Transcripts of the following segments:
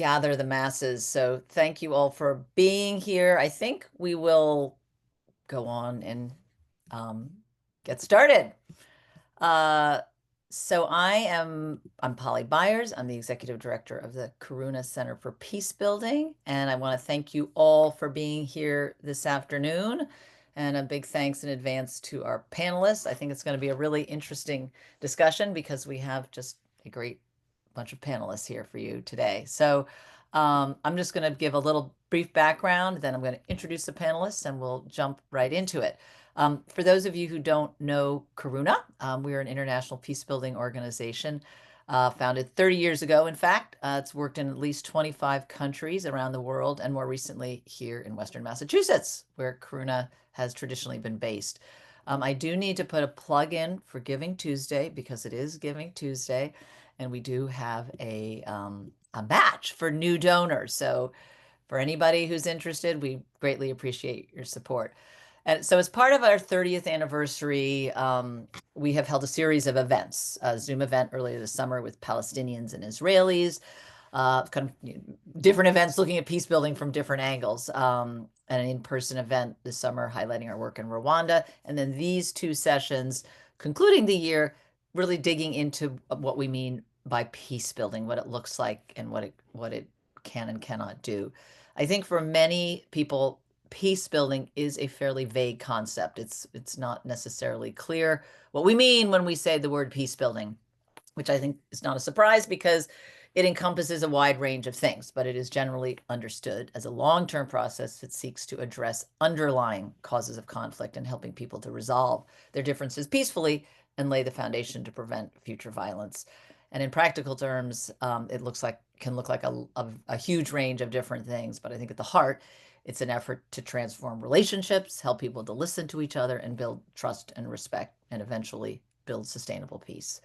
gather the masses. So thank you all for being here. I think we will go on and um, get started. Uh, I'm Polly Byers. I'm the executive director of the Karuna Center for Peacebuilding, and I want to thank you all for being here this afternoon. And a big thanks in advance to our panelists. I think it's going to be a really interesting discussion because we have just a great bunch of panelists here for you today. I'm just going to give a little brief background, then I'm going to introduce the panelists and we'll jump right into it. For those of you who don't know Karuna, we are an international peace-building organization founded 30 years ago, in fact. It's worked in at least 25 countries around the world, and more recently here in Western Massachusetts, where Karuna has traditionally been based. I do need to put a plug in for Giving Tuesday because it is Giving Tuesday, and we do have a match for new donors. So for anybody who's interested, we greatly appreciate your support. And so as part of our 30th anniversary, we have held a series of events, a Zoom event earlier this summer with Palestinians and Israelis, kind of different events looking at peace building from different angles, and an in-person event this summer highlighting our work in Rwanda. And then these two sessions concluding the year, really digging into what we mean by peace building, what it looks like and what it can and cannot do. I think for many people, peace building is a fairly vague concept. It's not necessarily clear what we mean when we say the word peace building, which I think is not a surprise because it encompasses a wide range of things, but it is generally understood as a long-term process that seeks to address underlying causes of conflict and helping people to resolve their differences peacefully and lay the foundation to prevent future violence. And in practical terms, it can look like a huge range of different things, but I think at the heart, it's an effort to transform relationships, help people to listen to each other, and build trust and respect, and eventually build sustainable peace.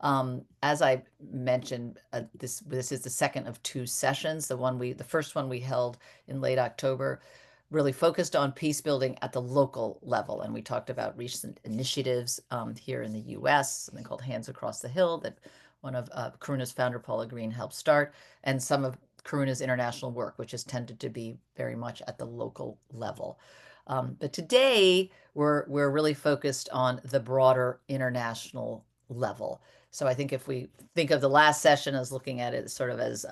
As I mentioned, this is the second of two sessions. The first one we held in late October really focused on peace building at the local level, and we talked about recent initiatives here in the U.S., something called Hands Across the Hill that one of Karuna's founder, Paula Green, helped start, and some of Karuna's international work, which has tended to be very much at the local level. But today, we're really focused on the broader international level. So I think if we think of the last session as looking at it sort of as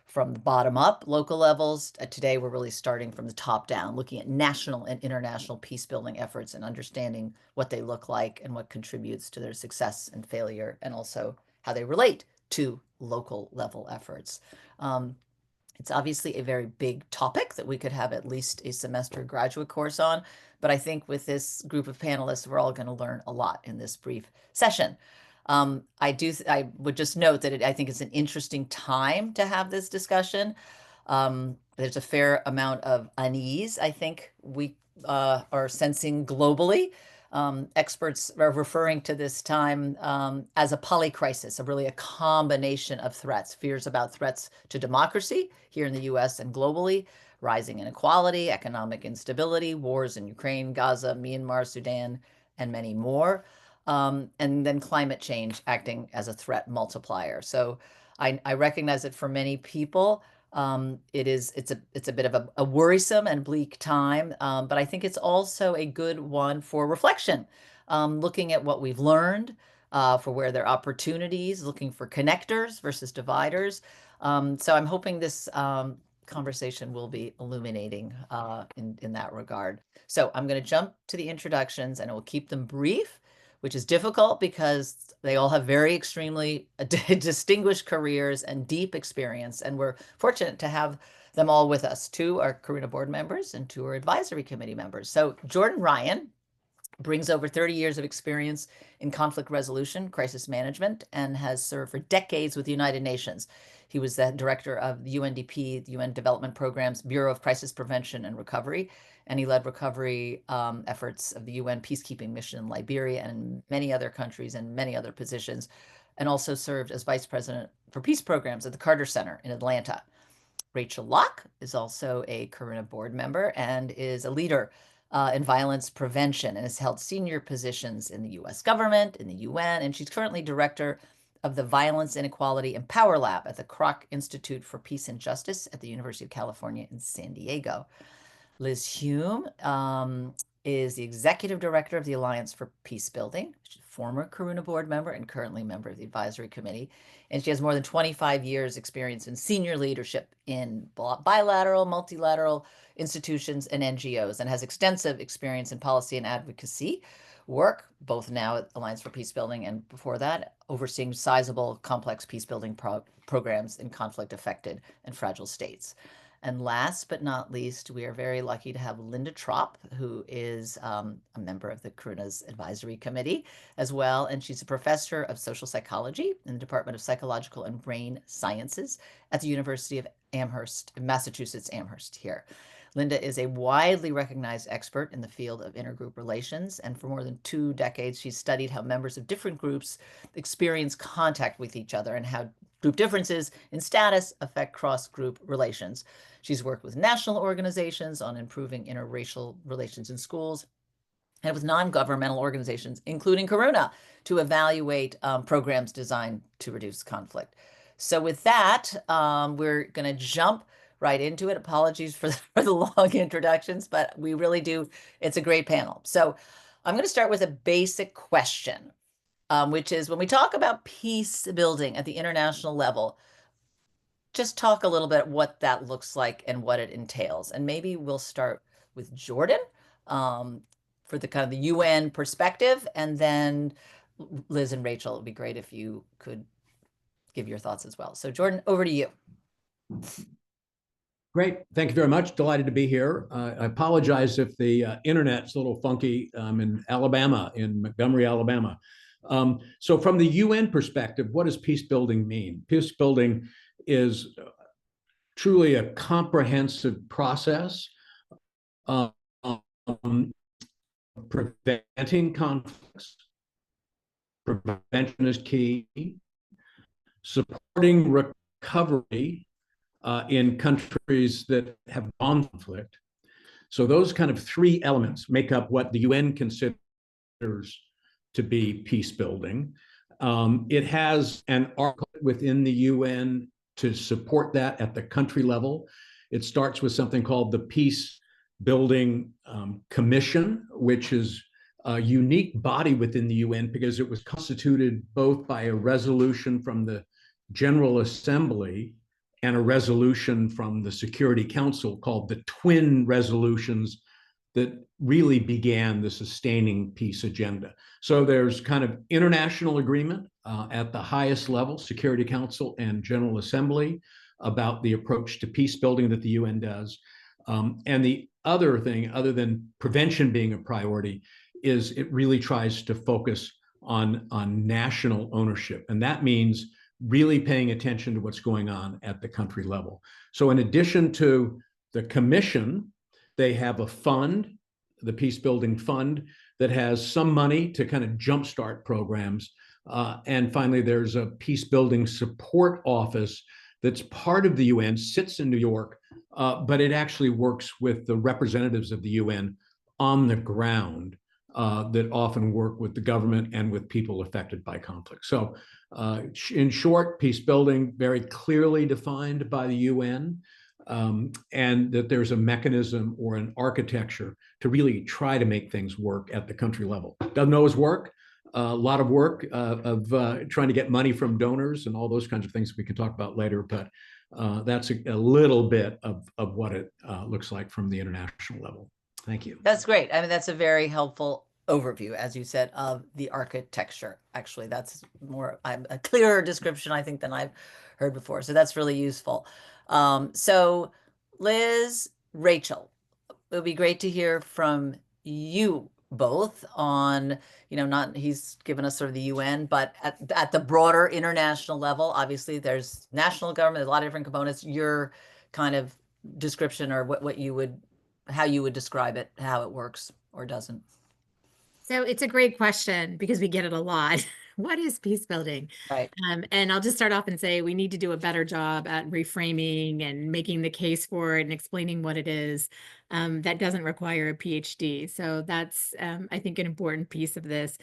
from the bottom up, local levels, today we're really starting from the top down, looking at national and international peace building efforts and understanding what they look like and what contributes to their success and failure, and also how they relate to local level efforts. It's obviously a very big topic that we could have at least a semester graduate course on, but I think with this group of panelists, we're all going to learn a lot in this brief session. I would just note that I think it's an interesting time to have this discussion. There's a fair amount of unease, I think we are sensing globally. Experts are referring to this time as a polycrisis, really a combination of threats, fears about threats to democracy here in the US and globally, rising inequality, economic instability, wars in Ukraine, Gaza, Myanmar, Sudan, and many more. And then climate change acting as a threat multiplier. So I recognize that for many people, it's a bit of a worrisome and bleak time, but I think it's also a good one for reflection, looking at what we've learned, for where there are opportunities, looking for connectors versus dividers. So I'm hoping this conversation will be illuminating in that regard. So I'm going to jump to the introductions, and I will keep them brief, which is difficult because they all have very extremely distinguished careers and deep experience. And we're fortunate to have them all with us. Two are Karuna board members and two are advisory committee members. So Jordan Ryan brings over 30 years of experience in conflict resolution, crisis management, and has served for decades with the United Nations. He was the director of the UNDP, the UN Development Program's Bureau of Crisis Prevention and Recovery, and he led recovery efforts of the UN peacekeeping mission in Liberia and in many other countries and many other positions, and also served as vice president for peace programs at the Carter Center in Atlanta. Rachel Locke is also a Karuna board member and is a leader in violence prevention and has held senior positions in the U.S. government, in the UN, and she's currently director of the Violence, Inequality, and Power Lab at the Kroc Institute for Peace and Justice at the University of California in San Diego. Liz Hume is the executive director of the Alliance for Peacebuilding. She's a former Karuna board member and currently member of the advisory committee. And she has more than 25 years experience in senior leadership in bilateral, multilateral institutions and NGOs, and has extensive experience in policy and advocacy work, both now at Alliance for Peacebuilding and before that, overseeing sizable, complex peacebuilding programs in conflict-affected and fragile states. And last but not least, we are very lucky to have Linda Tropp, who is a member of the Karuna's advisory committee as well. And she's a professor of social psychology in the Department of Psychological and Brain Sciences at the University of Amherst, Massachusetts, Amherst here. Linda is a widely recognized expert in the field of intergroup relations, and for more than 2 decades, she's studied how members of different groups experience contact with each other and how group differences in status affect cross-group relations. She's worked with national organizations on improving interracial relations in schools and with non-governmental organizations, including Karuna, to evaluate programs designed to reduce conflict. So with that, we're going to jump right into it. Apologies for the long introductions, but we really do. It's a great panel. So I'm going to start with a basic question, which is when we talk about peace building at the international level, just talk a little bit what that looks like and what it entails. And maybe we'll start with Jordan for the kind of the UN perspective, and then Liz and Rachel, it would be great if you could give your thoughts as well. So Jordan, over to you. Great. Thank you very much. Delighted to be here. I apologize if the internet's a little funky. I'm in Alabama, in Montgomery, Alabama. So from the UN perspective, what does peace building mean? Peace building is truly a comprehensive process. Preventing conflicts. Prevention is key. Supporting recovery in countries that have conflict. So those kind of 3 elements make up what the UN considers to be peace building. It has an article within the UN to support that at the country level. It starts with something called the Peace Building Commission, which is a unique body within the UN because it was constituted both by a resolution from the General Assembly and a resolution from the Security Council called the Twin Resolutions that really began the sustaining peace agenda. So there's kind of international agreement at the highest level, Security Council and General Assembly, about the approach to peace building that the UN does. And the other thing, other than prevention being a priority, is it really tries to focus on national ownership. And that means really paying attention to what's going on at the country level. So in addition to the commission, they have a fund, the Peace Building Fund, that has some money to kind of jumpstart programs. And finally, there's a Peace Building Support Office that's part of the UN, sits in New York, but it actually works with the representatives of the UN on the ground that often work with the government and with people affected by conflict. So in short, peace building very clearly defined by the UN, and that there's a mechanism or an architecture to really try to make things work at the country level. Doesn't always work. A lot of work of trying to get money from donors and all those kinds of things we can talk about later, but that's a little bit of what it looks like from the international level. Thank you. That's great. I mean, that's a very helpful overview, as you said, of the architecture. Actually, that's more a clearer description, I think, than I've heard before. So that's really useful. So Liz, Rachel, it would be great to hear from you both on, he's given us sort of the UN, but at the broader international level, obviously there's national government, there's a lot of different components. Your kind of description or how you would describe it, how it works or doesn't. So it's a great question because we get it a lot. What is peace building? Right. And I'll just start off and say we need to do a better job at reframing and making the case for it and explaining what it is. That doesn't require a PhD. So that's, I think, an important piece of this.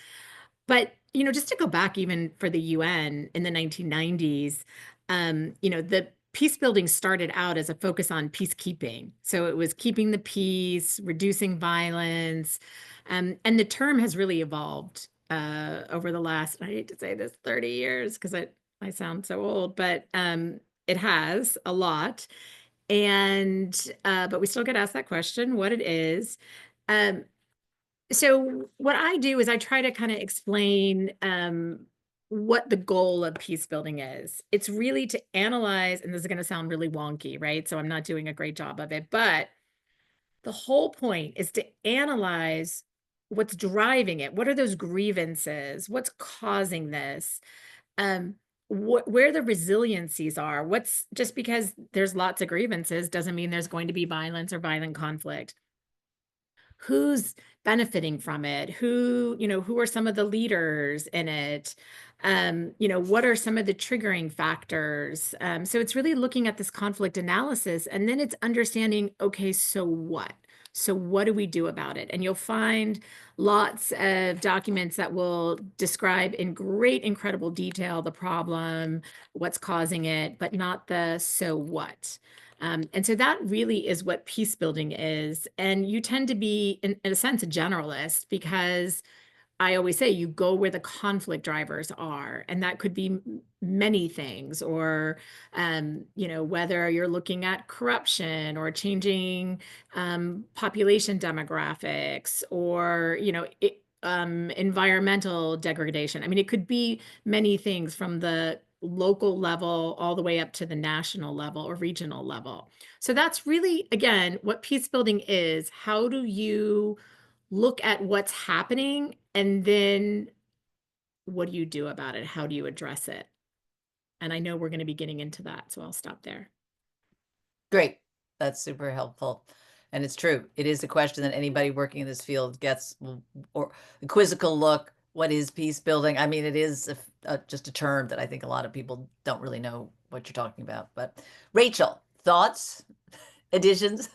But just to go back even for the UN in the 1990s, the peace building started out as a focus on peacekeeping. So it was keeping the peace, reducing violence, and the term has really evolved over the last, I hate to say this, 30 years, because I sound so old, but it has a lot. And but we still get asked that question, what it is. Um, so what I do is I try to kind of explain what the goal of peace building is. It's really to analyze, and this is going to sound really wonky, right? So I'm not doing a great job of it, but the whole point is to analyze what's driving it. What are those grievances? What's causing this? Um, where the resiliencies are. What's just because there's lots of grievances doesn't mean there's going to be violence or violent conflict. Who's benefiting from it? Who are some of the leaders in it? What are some of the triggering factors? So it's really looking at this conflict analysis, and then it's understanding, okay, so what? So what do we do about it? And you'll find lots of documents that will describe in great, incredible detail the problem, what's causing it, but not the so what. And so that really is what peace building is. And you tend to be, in a sense, a generalist, because I always say you go where the conflict drivers are, and that could be many things, or whether you're looking at corruption or changing population demographics, or environmental degradation. I mean, it could be many things from the local level all the way up to the national level or regional level. So that's really, again, what peace building is. How do you look at what's happening, and then what do you do about it? How do you address it? And I know we're going to be getting into that, so I'll stop there. Great. That's super helpful. And it's true. It is a question that anybody working in this field gets, or a quizzical look. What is peace building? I mean, it is just a term that I think a lot of people don't really know what you're talking about. But Rachel, thoughts, additions,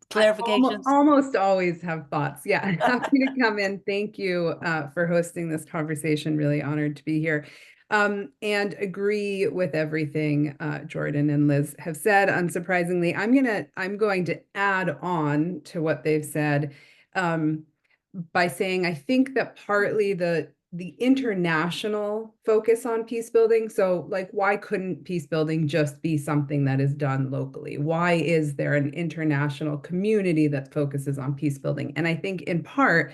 clarifications? Almost always have thoughts. Yeah, happy to come in. Thank you for hosting this conversation. Really honored to be here. And agree with everything Jordan and Liz have said. Unsurprisingly, I'm going to add on to what they've said by saying I think that partly the international focus on peace building. So like, why couldn't peace building just be something that is done locally? Why is there an international community that focuses on peace building? And I think in part,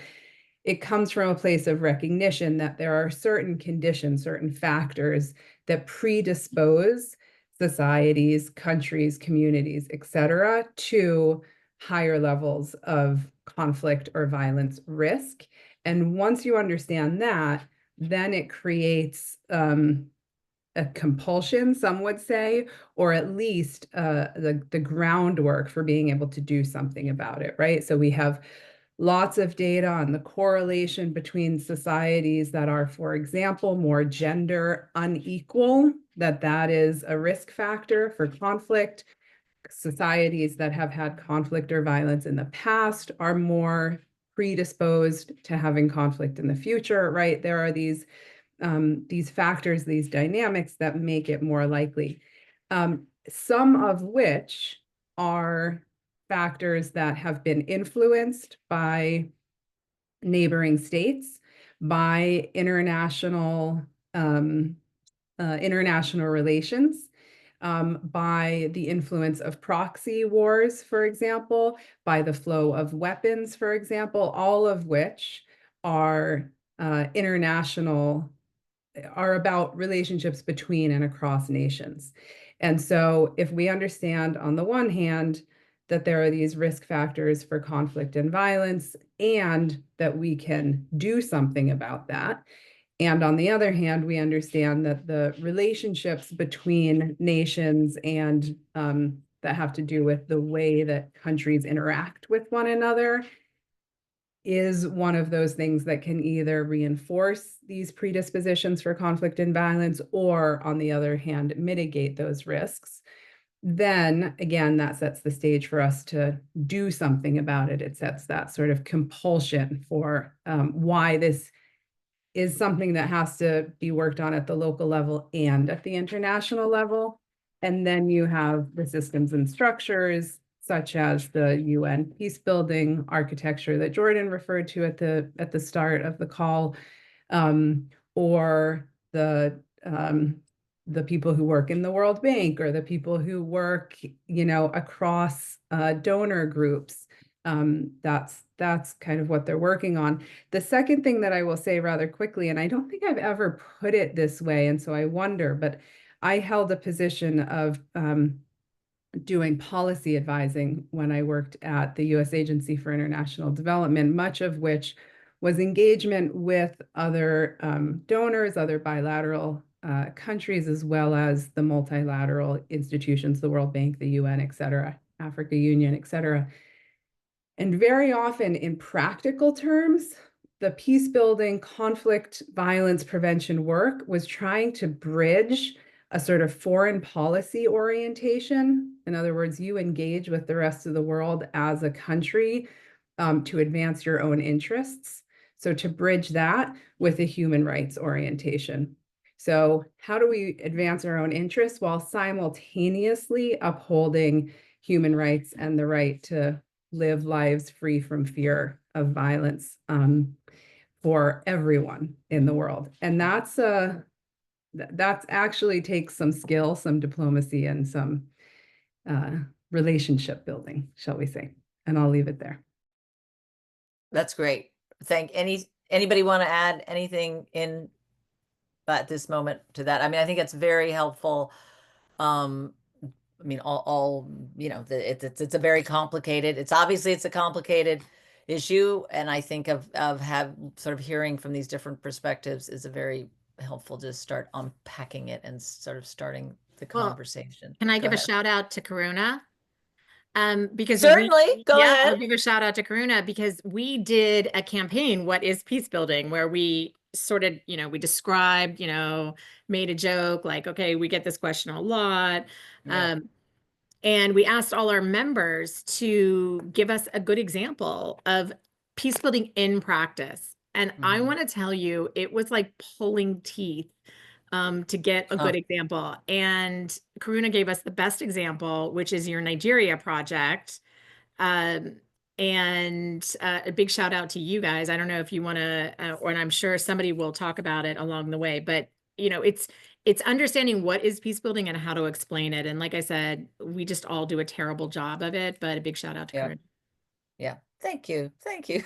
it comes from a place of recognition that there are certain conditions, certain factors that predispose societies, countries, communities, et cetera, to higher levels of conflict or violence risk. And once you understand that, then it creates a compulsion, some would say, or at least the groundwork for being able to do something about it, right? So we have lots of data on the correlation between societies that are, for example, more gender unequal, that is a risk factor for conflict. Societies that have had conflict or violence in the past are more predisposed to having conflict in the future, right? There are these factors, these dynamics that make it more likely. Some of which are factors that have been influenced by neighboring states, by international relations, by the influence of proxy wars, for example, by the flow of weapons, for example, all of which are are about relationships between and across nations. And so if we understand on the one hand that there are these risk factors for conflict and violence, and that we can do something about that, and on the other hand, we understand that the relationships between nations and that have to do with the way that countries interact with one another is one of those things that can either reinforce these predispositions for conflict and violence, or on the other hand, mitigate those risks. Then again, that sets the stage for us to do something about it. It sets that sort of compulsion for why this is something that has to be worked on at the local level and at the international level. And then you have the systems and structures, such as the UN peacebuilding architecture that Jordan referred to at the start of the call, or the people who work in the World Bank, or the people who work, across donor groups. That's kind of what they're working on. The second thing that I will say rather quickly, and I don't think I've ever put it this way, and so I wonder, but I held a position of doing policy advising when I worked at the U.S. Agency for International Development, much of which was engagement with other donors, other bilateral countries, as well as the multilateral institutions, the World Bank, the UN, et cetera, Africa Union, et cetera. And very often in practical terms, the peace building, conflict, violence prevention work was trying to bridge a sort of foreign policy orientation. In other words, you engage with the rest of the world as a country to advance your own interests. So to bridge that with a human rights orientation. So how do we advance our own interests while simultaneously upholding human rights and the right to live lives free from fear of violence for everyone in the world? And that's actually takes some skill, some diplomacy, and some relationship building, shall we say. And I'll leave it there. That's great. Anybody want to add anything in at this moment to that? I mean, I think it's very helpful. I mean, it's a very complicated, it's a complicated issue. And I think of sort of hearing from these different perspectives is a very helpful to start unpacking it and sort of starting the conversation. Can I Go give a ahead. shout out to Karuna? Because Certainly, go ahead. I'll give a shout out to Karuna because we did a campaign, What is Peacebuilding, where we sort of, we described, made a joke like, okay, we get this question a lot. Yeah. And we asked all our members to give us a good example of peacebuilding in practice. And I want to tell you, it was like pulling teeth to get a good example. And Karuna gave us the best example, which is your Nigeria project. And a big shout out to you guys. I don't know if you want to, and I'm sure somebody will talk about it along the way, but it's understanding what is peace building and how to explain it. And like I said, we just all do a terrible job of it, but a big shout out to Karuna. Yeah. Thank you. Thank you.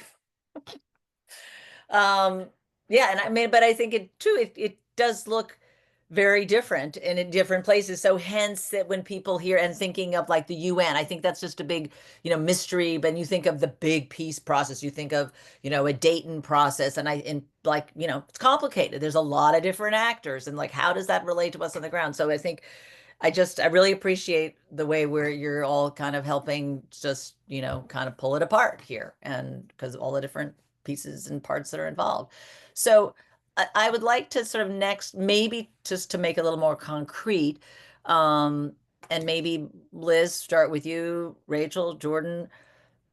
Yeah. And I mean, but I think it does look very different in different places. So hence that when people hear and thinking of like the UN, I think that's just a big, mystery. But you think of the big peace process, you think of, a Dayton process, and it's complicated. There's a lot of different actors, and like, how does that relate to us on the ground? So I think I really appreciate the way where you're all kind of helping just, kind of pull it apart here, and because of all the different pieces and parts that are involved. So I would like to sort of next, maybe just to make it a little more concrete, and maybe Liz, start with you, Rachel, Jordan,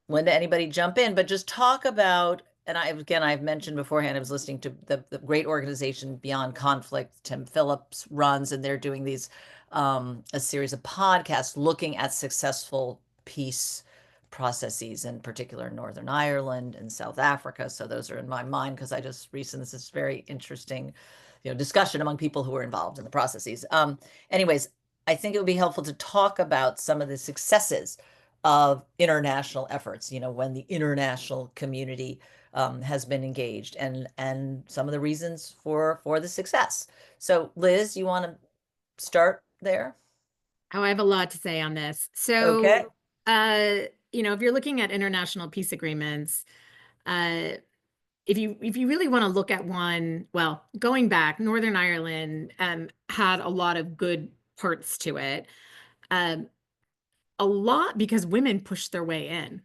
Linda, anybody jump in, but just talk about, and I've mentioned beforehand, I was listening to the great organization Beyond Conflict, Tim Phillips runs, and they're doing these, a series of podcasts looking at successful peace processes, in particular in Northern Ireland and South Africa. So those are in my mind because I just recently, this is very interesting, discussion among people who are involved in the processes. Anyways, I think it would be helpful to talk about some of the successes of international efforts, when the international community has been engaged, and some of the reasons for the success. So Liz, you want to start there? Oh, I have a lot to say on this. So, okay. If you're looking at international peace agreements, if you really want to look at one, well, going back, Northern Ireland had a lot of good parts to it. A lot because women pushed their way in,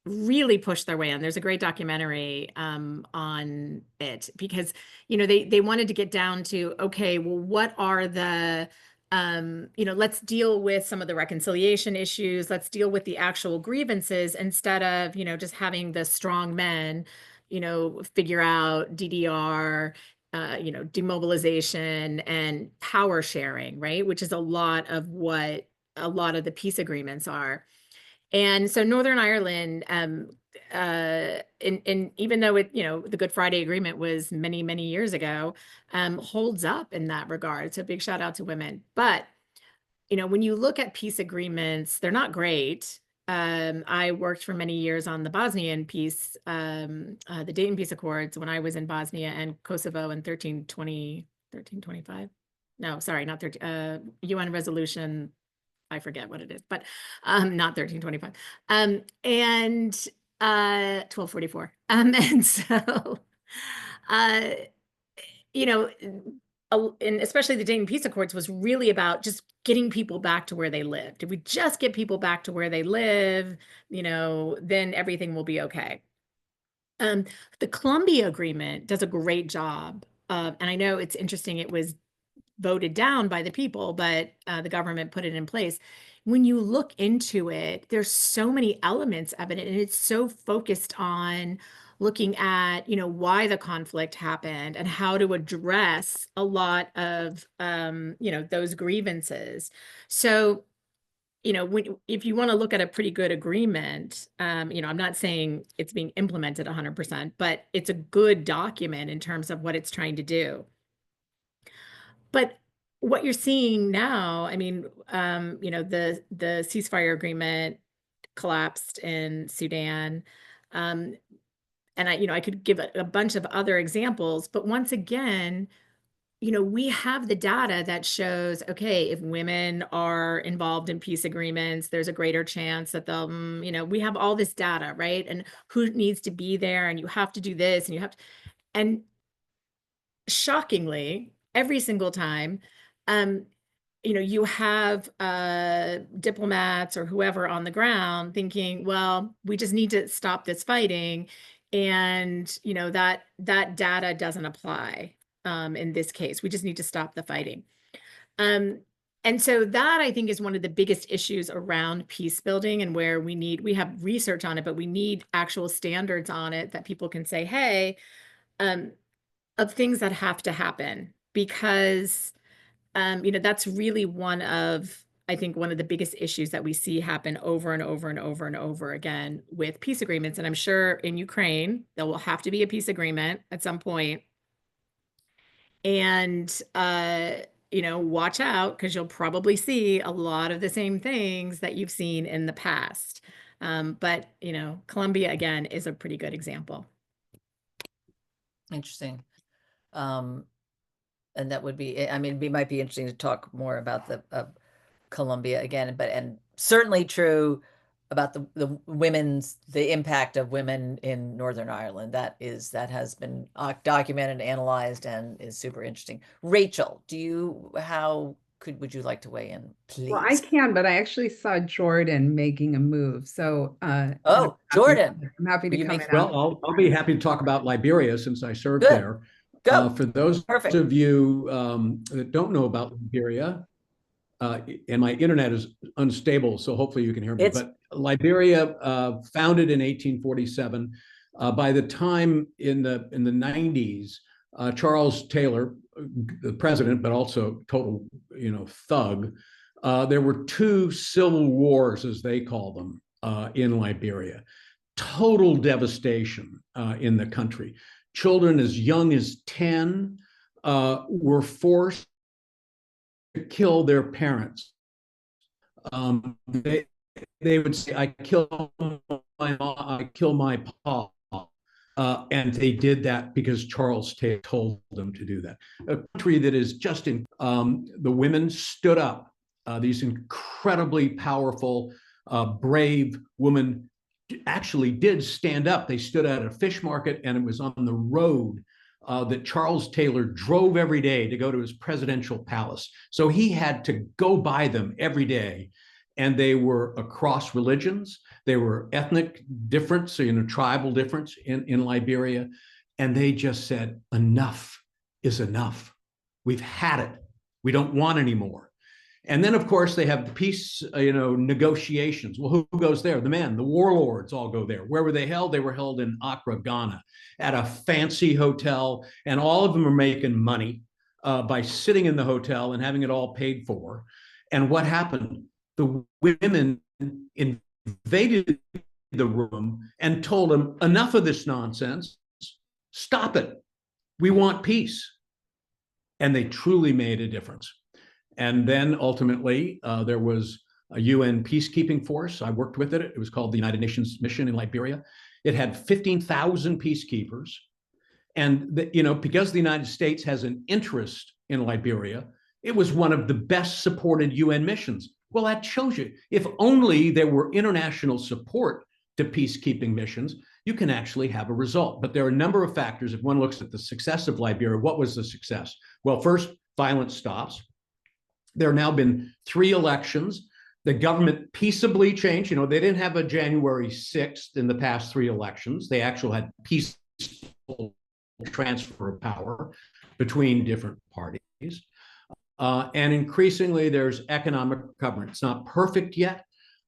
really pushed their way in. There's a great documentary on it because, they wanted to get down to, okay, well, what are the let's deal with some of the reconciliation issues. Let's deal with the actual grievances instead of, just having the strong men, figure out DDR, demobilization and power sharing, right? Which is a lot of what a lot of the peace agreements are. And so Northern Ireland, and even though the Good Friday Agreement was many, many years ago, holds up in that regard. So big shout out to women. But, when you look at peace agreements, they're not great. I worked for many years on the Bosnian peace, the Dayton Peace Accords when I was in Bosnia and Kosovo in 1325. No, sorry, not 13, UN resolution. I forget what it is, but not 1325. And 1244. And so uh, you know, and especially the Dayton Peace Accords was really about just getting people back to where they lived. If we just get people back to where they live, then everything will be okay. The Columbia Agreement does a great job. And I know it's interesting, it was voted down by the people, but the government put it in place. When you look into it, there's so many elements of it, and it's so focused on looking at, why the conflict happened and how to address a lot of, those grievances. So, if you want to look at a pretty good agreement, I'm not saying it's being implemented 100%, but it's a good document in terms of what it's trying to do. But what you're seeing now, I mean, the ceasefire agreement collapsed in Sudan. And I could give a bunch of other examples, but once again, we have the data that shows, okay, if women are involved in peace agreements, there's a greater chance that they'll, we have all this data, right? And who needs to be there, and you have to do this, and you have to, and shockingly, every single time, you have diplomats or whoever on the ground thinking, well, we just need to stop this fighting. And, that data doesn't apply in this case. We just need to stop the fighting. And so that, I think, is one of the biggest issues around peace building, and where we have research on it, but we need actual standards on it that people can say, hey, of things that have to happen, because that's really I think one of the biggest issues that we see happen over and over and over and over again with peace agreements. And I'm sure in Ukraine, there will have to be a peace agreement at some point. And, watch out, because you'll probably see a lot of the same things that you've seen in the past. But, Colombia, again, is a pretty good example. Interesting. And that would be, I mean, it might be interesting to talk more about the Colombia again, and certainly true about the impact of women in Northern Ireland. That has been documented, analyzed, and is super interesting. Rachel, would you like to weigh in, please? Well, I can, but I actually saw Jordan making a move. So Jordan, I'm happy to come in. Well, I'll be happy to talk about Liberia, since I served Good. there. Go. For those Perfect. of you that don't know about Liberia, and my internet is unstable, so hopefully you can hear me. But Liberia, founded in 1847. By the time in the 90s, Charles Taylor, the president, but also total thug, there were two civil wars, as they call them, in Liberia. Total devastation in the country. Children as young as 10 were forced to kill their parents. They would say, "I kill my mom, I kill my pa," and they did that because Charles Taylor told them to do that. A country that is just in. The women stood up. These incredibly powerful, brave women actually did stand up. They stood at a fish market, and it was on the road that Charles Taylor drove every day to go to his presidential palace. So he had to go by them every day. And they were across religions. They were ethnic difference, tribal difference in Liberia. And they just said, enough is enough. We've had it. We don't want any more. And then, of course, they have the peace, negotiations. Well, who goes there? The men, the warlords all go there. Where were they held? They were held in Accra, Ghana, at a fancy hotel, and all of them are making money by sitting in the hotel and having it all paid for. And what happened? The women invaded the room and told them, enough of this nonsense. Stop it. We want peace. And they truly made a difference. And then ultimately, there was a UN peacekeeping force. I worked with it. It was called the United Nations Mission in Liberia. It had 15,000 peacekeepers. And, because the United States has an interest in Liberia, it was one of the best supported UN missions. Well, that shows you, if only there were international support to peacekeeping missions, you can actually have a result. But there are a number of factors. If one looks at the success of Liberia, what was the success? Well, first, violence stops. There have now been 3 elections. The government peaceably changed. They didn't have a January 6th in the past 3 elections. They actually had peaceful transfer of power between different parties. And increasingly, there's economic recovery. It's not perfect yet,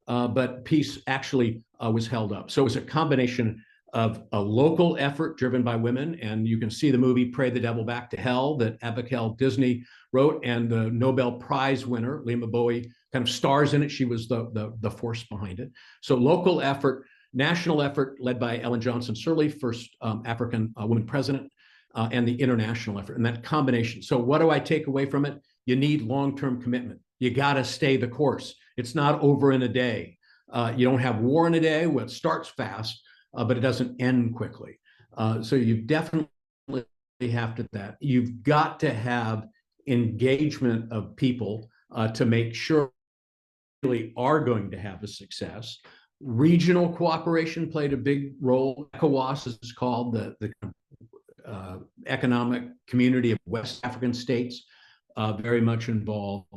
but peace actually was held up. So it was a combination of a local effort driven by women. And you can see the movie Pray the Devil Back to Hell that Abigail Disney wrote, and the Nobel Prize winner, Lima Bowie, kind of stars in it. She was the force behind it. So local effort, national effort led by Ellen Johnson Sirleaf, first African woman president, and the international effort, and that combination. So what do I take away from it? You need long-term commitment. You got to stay the course. It's not over in a day. You don't have war in a day. Well, it starts fast, but it doesn't end quickly. So you definitely have to that. You've got to have engagement of people to make sure really are going to have a success. Regional cooperation played a big role. ECOWAS is called the economic community of West African states, very much involved.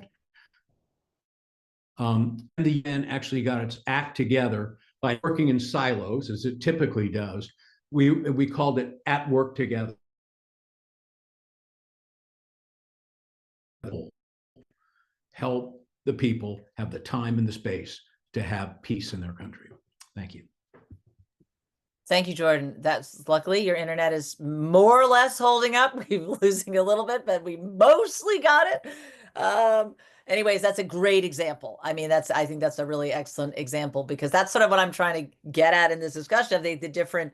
The UN actually got its act together by working in silos, as it typically does. We called it At Work Together. Help the people have the time and the space to have peace in their country. Thank you. Thank you, Jordan. That's luckily your internet is more or less holding up. We're losing a little bit, but we mostly got it. Anyways, that's a great example. I mean, I think that's a really excellent example, because that's sort of what I'm trying to get at in this discussion of the different,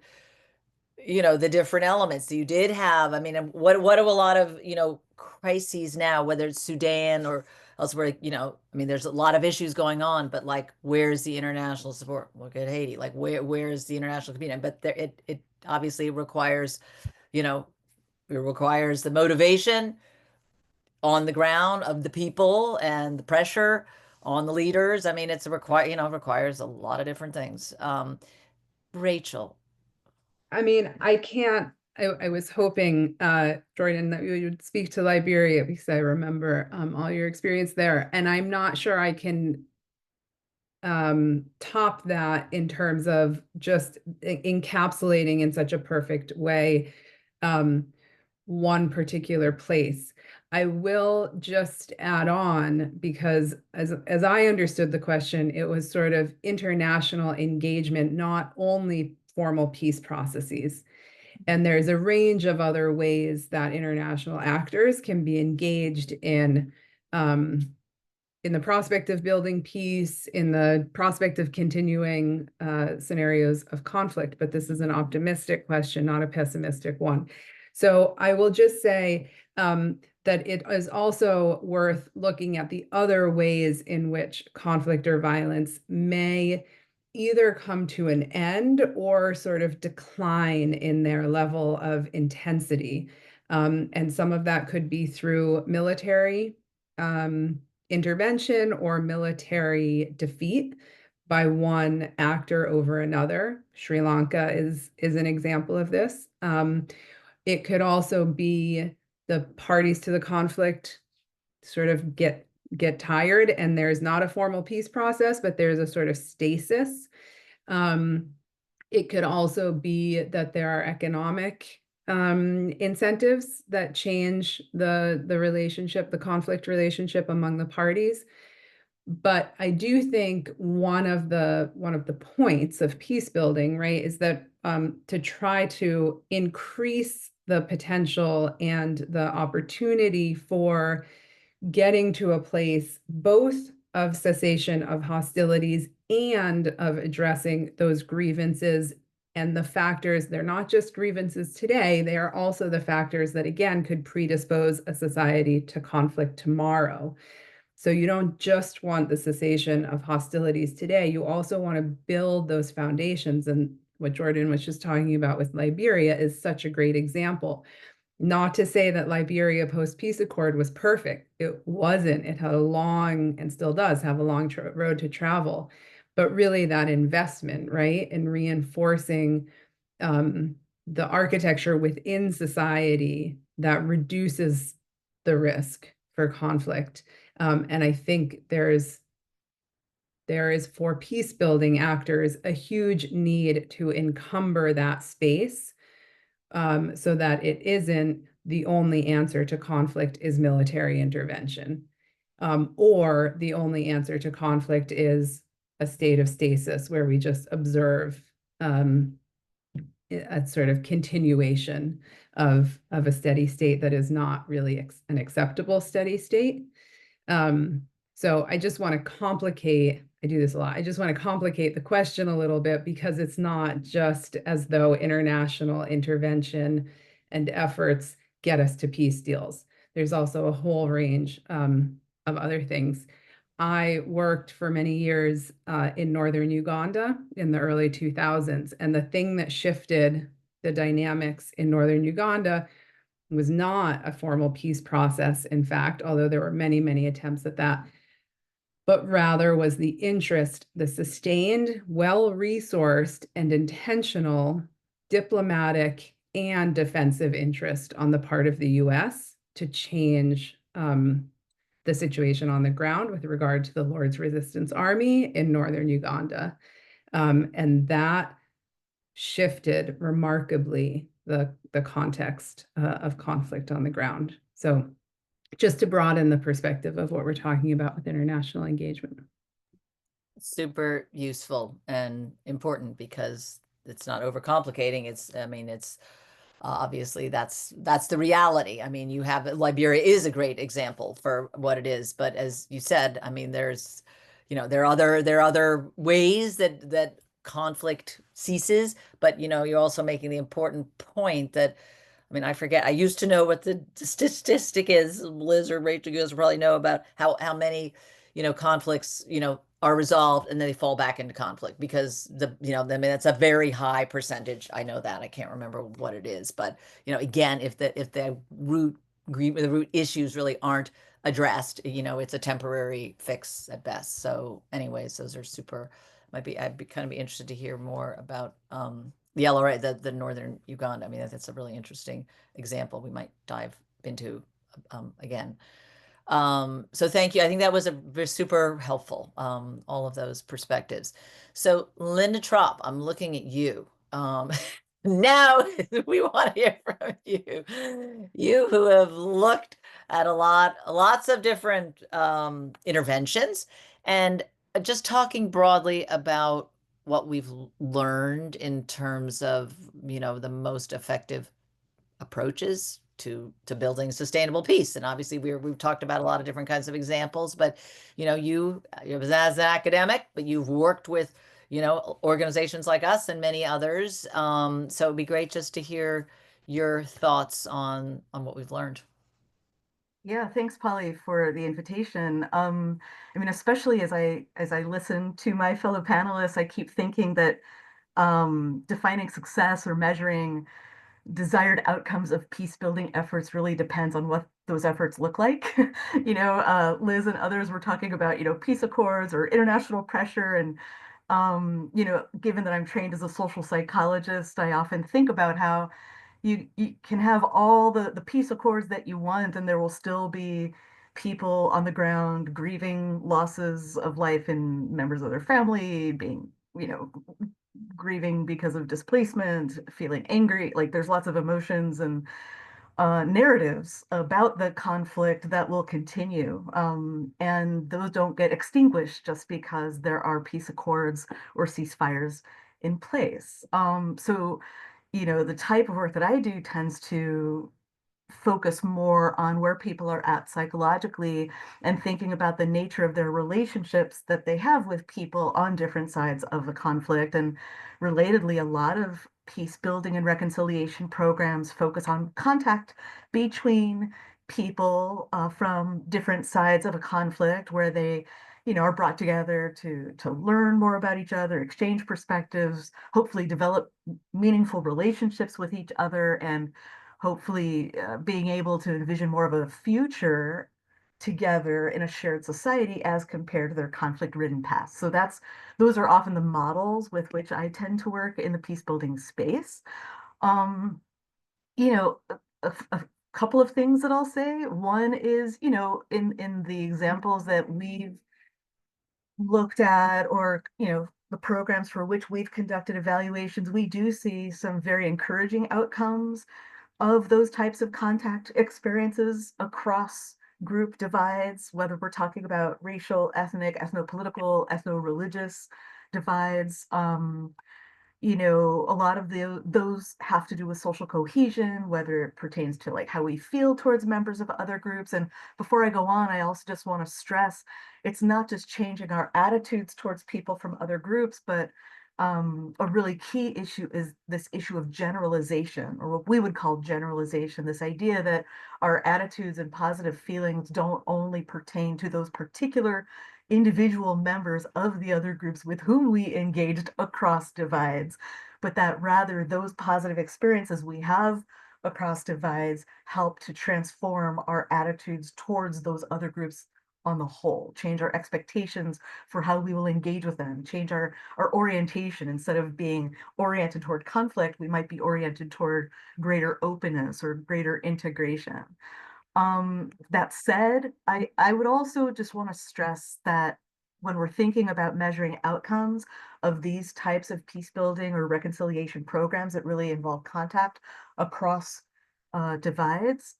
the different elements that you did have. I mean, what do a lot of, crises now, whether it's Sudan or elsewhere, I mean, there's a lot of issues going on, but like, where's the international support? Look at Haiti, like where's the international community? But it obviously requires, it requires the motivation on the ground of the people and the pressure on the leaders. I mean, it requires a lot of different things. Rachel. I mean, I was hoping, Jordan, that you would speak to Liberia, because I remember all your experience there. And I'm not sure I can top that in terms of just encapsulating in such a perfect way one particular place. I will just add on, because as I understood the question, it was sort of international engagement, not only formal peace processes. And there's a range of other ways that international actors can be engaged in the prospect of building peace, in the prospect of continuing scenarios of conflict. But this is an optimistic question, not a pessimistic one. So I will just say that it is also worth looking at the other ways in which conflict or violence may either come to an end or sort of decline in their level of intensity. And some of that could be through military intervention or military defeat by one actor over another. Sri Lanka is an example of this. It could also be the parties to the conflict sort of get tired, and there's not a formal peace process, but there's a sort of stasis. It could also be that there are economic incentives that change the relationship, the conflict relationship among the parties. But I do think one of the points of peace building, right, is that to try to increase the potential and the opportunity for getting to a place both of cessation of hostilities and of addressing those grievances and the factors. They're not just grievances today, they are also the factors that, again, could predispose a society to conflict tomorrow. So you don't just want the cessation of hostilities today, you also want to build those foundations. And what Jordan was just talking about with Liberia is such a great example. Not to say that Liberia post-peace accord was perfect. It wasn't. It had a long, and still does have a long road to travel. But really that investment, right, in reinforcing the architecture within society that reduces the risk for conflict. And I think there is for peace building actors a huge need to encumber that space, so that it isn't the only answer to conflict is military intervention, or the only answer to conflict is a state of stasis where we just observe a sort of continuation of a steady state that is not really an acceptable steady state. So I just want to complicate, I do this a lot, I just want to complicate the question a little bit, because it's not just as though international intervention and efforts get us to peace deals. There's also a whole range of other things. I worked for many years in northern Uganda in the early 2000s, and the thing that shifted the dynamics in northern Uganda was not a formal peace process, in fact, although there were many, many attempts at that, but rather was the interest, the sustained, well-resourced, and intentional diplomatic and defensive interest on the part of the US to change the situation on the ground with regard to the Lord's Resistance Army in northern Uganda. And that shifted remarkably the context of conflict on the ground. So just to broaden the perspective of what we're talking about with international engagement. Super useful and important, because it's not overcomplicating. It's obviously that's the reality. I mean, you have Liberia is a great example for what it is, but as you said, I mean, there's, there are other ways that conflict ceases, but you're also making the important point that, I mean, I forget, I used to know what the statistic is. Liz or Rachel, you guys probably know about how many, conflicts, are resolved and then they fall back into conflict because I mean, that's a very high percentage. I know that. I can't remember what it is, but again, if the root issues really aren't addressed, it's a temporary fix at best. So anyways, those are super, I'd be kind of interested to hear more about the LRA, the Northern Uganda. I mean, that's a really interesting example we might dive into again. So thank you. I think that was super helpful, all of those perspectives. So Linda Tropp, I'm looking at you. Now we want to hear from you. You who have looked at lots of different interventions, and just talking broadly about what we've learned in terms of, the most effective approaches to building sustainable peace. And obviously we've talked about a lot of different kinds of examples, but you as an academic, but you've worked with organizations like us and many others. So it'd be great just to hear your thoughts on what we've learned. Yeah, thanks, Polly, for the invitation. I mean, especially as I listen to my fellow panelists, I keep thinking that defining success or measuring desired outcomes of peace building efforts really depends on what those efforts look like. Liz and others were talking about, peace accords or international pressure. And, given that I'm trained as a social psychologist, I often think about how you can have all the peace accords that you want, and there will still be people on the ground grieving losses of life and members of their family being, grieving because of displacement, feeling angry. Like there's lots of emotions and narratives about the conflict that will continue. And those don't get extinguished just because there are peace accords or ceasefires in place. So, the type of work that I do tends to focus more on where people are at psychologically and thinking about the nature of their relationships that they have with people on different sides of the conflict. And relatedly, a lot of peace building and reconciliation programs focus on contact between people from different sides of a conflict where they are brought together to learn more about each other, exchange perspectives, hopefully develop meaningful relationships with each other, and hopefully being able to envision more of a future together in a shared society as compared to their conflict-ridden past. So those are often the models with which I tend to work in the peace building space. Um, you know, a couple of things that I'll say. One is, in the examples that we've looked at, or the programs for which we've conducted evaluations, we do see some very encouraging outcomes of those types of contact experiences across group divides, whether we're talking about racial, ethnic, ethno-political, ethno-religious divides. A lot of those have to do with social cohesion, whether it pertains to like how we feel towards members of other groups. And before I go on, I also just want to stress, it's not just changing our attitudes towards people from other groups, but a really key issue is this issue of generalization, or what we would call generalization, this idea that our attitudes and positive feelings don't only pertain to those particular individual members of the other groups with whom we engaged across divides, but that rather those positive experiences we have across divides help to transform our attitudes towards those other groups on the whole, change our expectations for how we will engage with them, change our orientation. Instead of being oriented toward conflict, we might be oriented toward greater openness or greater integration. That said, I would also just want to stress that when we're thinking about measuring outcomes of these types of peace building or reconciliation programs that really involve contact across divides,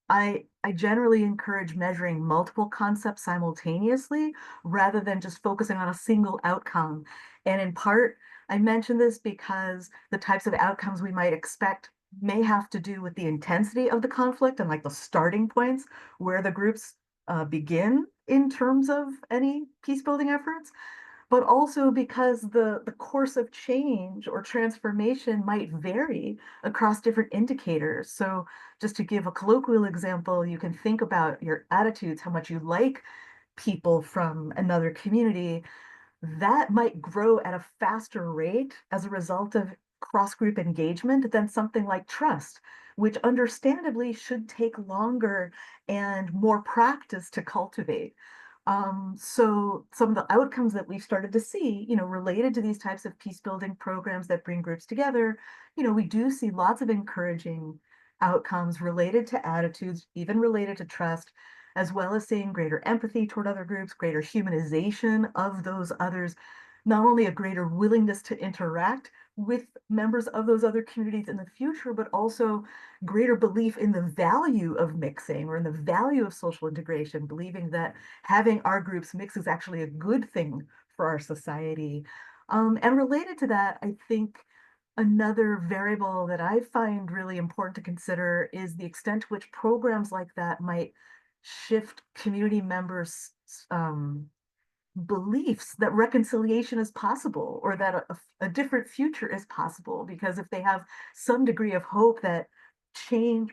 I generally encourage measuring multiple concepts simultaneously rather than just focusing on a single outcome. And in part, I mention this because the types of outcomes we might expect may have to do with the intensity of the conflict and like the starting points where the groups begin in terms of any peace building efforts, but also because the course of change or transformation might vary across different indicators. So just to give a colloquial example, you can think about your attitudes, how much you like people from another community. That might grow at a faster rate as a result of cross-group engagement than something like trust, which understandably should take longer and more practice to cultivate. So some of the outcomes that we've started to see, related to these types of peace building programs that bring groups together, we do see lots of encouraging outcomes related to attitudes, even related to trust, as well as seeing greater empathy toward other groups, greater humanization of those others, not only a greater willingness to interact with members of those other communities in the future, but also greater belief in the value of mixing or in the value of social integration, believing that having our groups mix is actually a good thing for our society. And related to that, I think another variable that I find really important to consider is the extent to which programs like that might shift community members' beliefs that reconciliation is possible, or that a different future is possible. Because if they have some degree of hope that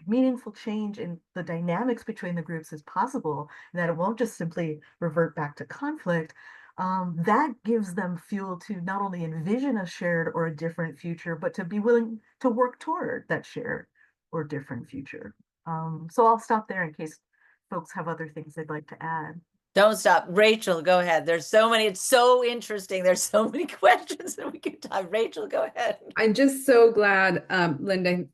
meaningful change in the dynamics between the groups is possible, that it won't just simply revert back to conflict, that gives them fuel to not only envision a shared or a different future, but to be willing to work toward that shared or different future. So I'll stop there in case folks have other things they'd like to add. Don't stop. Rachel, go ahead. There's so many, it's so interesting. There's so many questions that we could talk. Rachel, go ahead. I'm just so glad, Linda,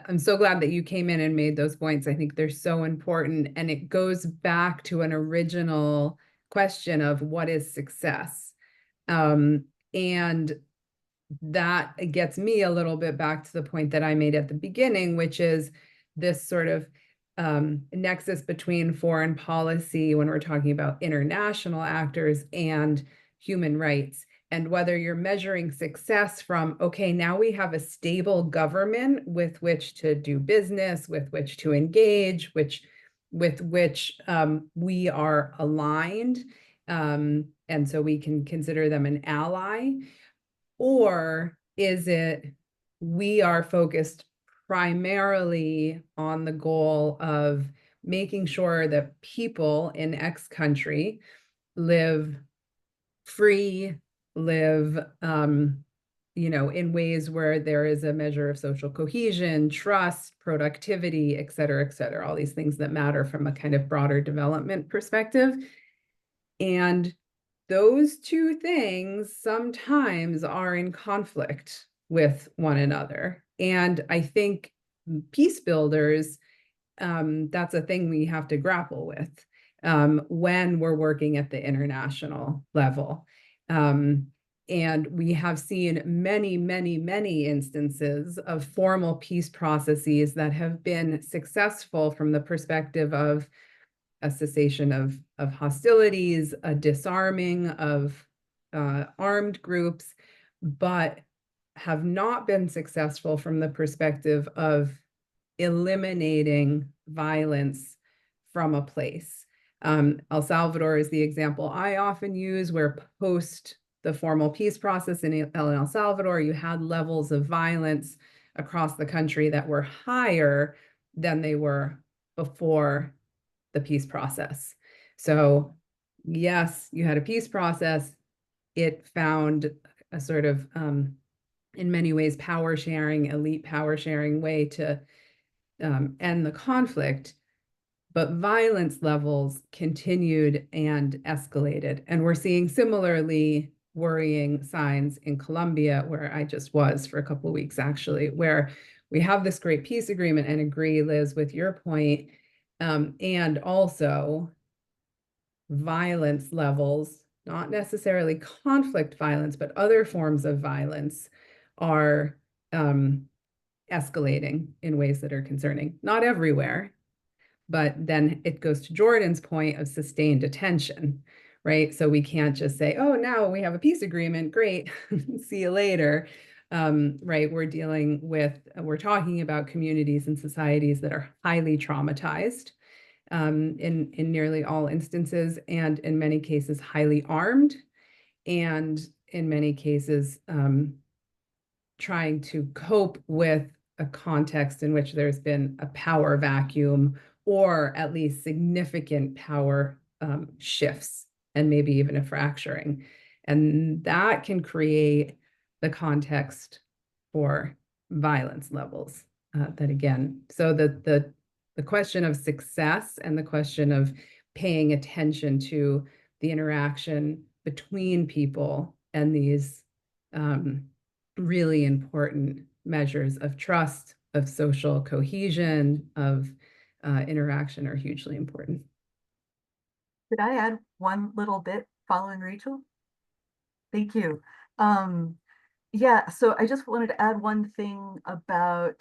I'm so glad that you came in and made those points. I think they're so important. And it goes back to an original question of what is success? And that gets me a little bit back to the point that I made at the beginning, which is this sort of nexus between foreign policy when we're talking about international actors and human rights. And whether you're measuring success from, okay, now we have a stable government with which to do business, with which to engage, with which we are aligned, and so we can consider them an ally, or is it we are focused primarily on the goal of making sure that people in X country live free, live, in ways where there is a measure of social cohesion, trust, productivity, et cetera, all these things that matter from a kind of broader development perspective. And those two things sometimes are in conflict with one another. And I think peace builders, that's a thing we have to grapple with when we're working at the international level. And we have seen many, many, many instances of formal peace processes that have been successful from the perspective of a cessation of hostilities, a disarming of armed groups, but have not been successful from the perspective of eliminating violence from a place. El Salvador is the example I often use, where post the formal peace process in El Salvador, you had levels of violence across the country that were higher than they were before the peace process. So yes, you had a peace process. It found a sort of, in many ways, power sharing, elite power sharing way to end the conflict, but violence levels continued and escalated. And we're seeing similarly worrying signs in Colombia, where I just was for a couple of weeks, actually, where we have this great peace agreement, and agree, Liz, with your point, and also violence levels, not necessarily conflict violence, but other forms of violence are escalating in ways that are concerning. Not everywhere, but then it goes to Jordan's point of sustained attention, right? So we can't just say, oh, now we have a peace agreement, great, see you later. Right, we're talking about communities and societies that are highly traumatized in nearly all instances, and in many cases highly armed, and in many cases trying to cope with a context in which there's been a power vacuum, or at least significant power shifts, and maybe even a fracturing. And that can create the context for violence levels that, again, so the question of success and the question of paying attention to the interaction between people and these really important measures of trust, of social cohesion, of interaction are hugely important. Could I add one little bit following Rachel? Thank you. Yeah, so I just wanted to add one thing about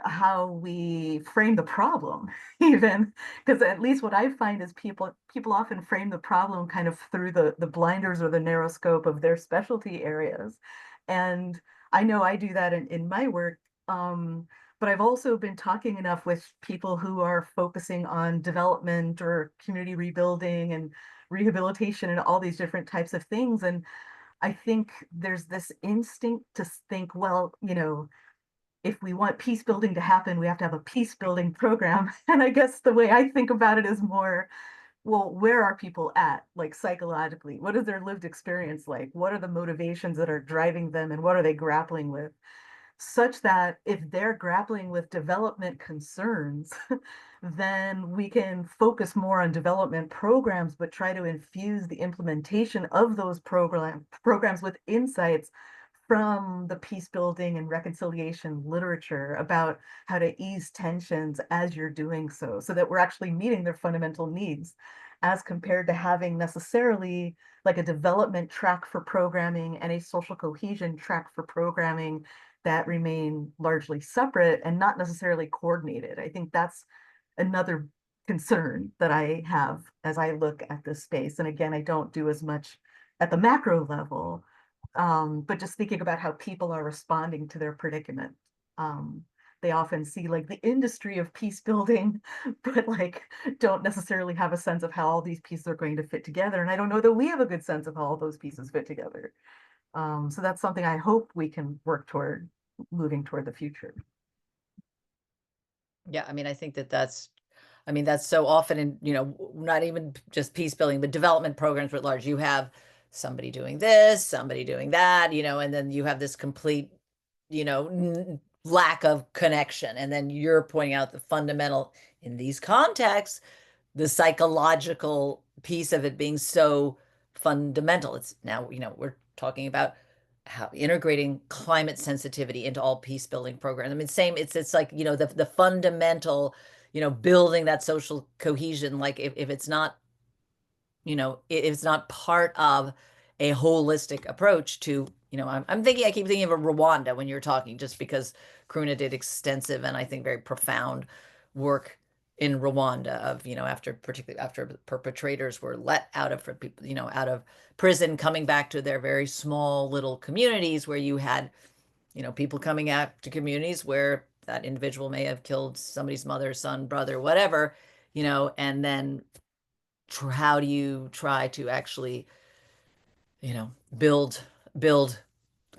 how we frame the problem, even, because at least what I find is people often frame the problem kind of through the blinders or the narrow scope of their specialty areas. And I know I do that in my work, but I've also been talking enough with people who are focusing on development or community rebuilding and rehabilitation and all these different types of things. And I think there's this instinct to think, well, if we want peace building to happen, we have to have a peace building program. And I guess the way I think about it is more, well, where are people at, like psychologically? What is their lived experience like? What are the motivations that are driving them, and what are they grappling with? Such that if they're grappling with development concerns, then we can focus more on development programs, but try to infuse the implementation of those programs with insights from the peace building and reconciliation literature about how to ease tensions as you're doing so that we're actually meeting their fundamental needs. as compared to having necessarily like a development track for programming and a social cohesion track for programming that remain largely separate and not necessarily coordinated. I think that's another concern that I have as I look at this space. And again, I don't do as much at the macro level, but just thinking about how people are responding to their predicament. They often see like the industry of peace building, but like don't necessarily have a sense of how all these pieces are going to fit together. And I don't know that we have a good sense of how all those pieces fit together. So that's something I hope we can work toward moving toward the future. Yeah, I mean, I think that that's so often in, not even just peace building, but development programs writ large. You have somebody doing this, somebody doing that, and then you have this complete, lack of connection. And then you're pointing out the fundamental in these contexts, the psychological piece of it being so fundamental. It's now, we're talking about how integrating climate sensitivity into all peace building programs. I mean, it's like, the fundamental, building that social cohesion. Like if it's not, if it's not part of a holistic approach to, I keep thinking of Rwanda when you're talking, just because Karuna did extensive and I think very profound work in Rwanda of, particularly after perpetrators were let out of, for people, out of prison, coming back to their very small little communities where you had, people coming out to communities where that individual may have killed somebody's mother, son, brother, whatever, and then how do you try to actually, build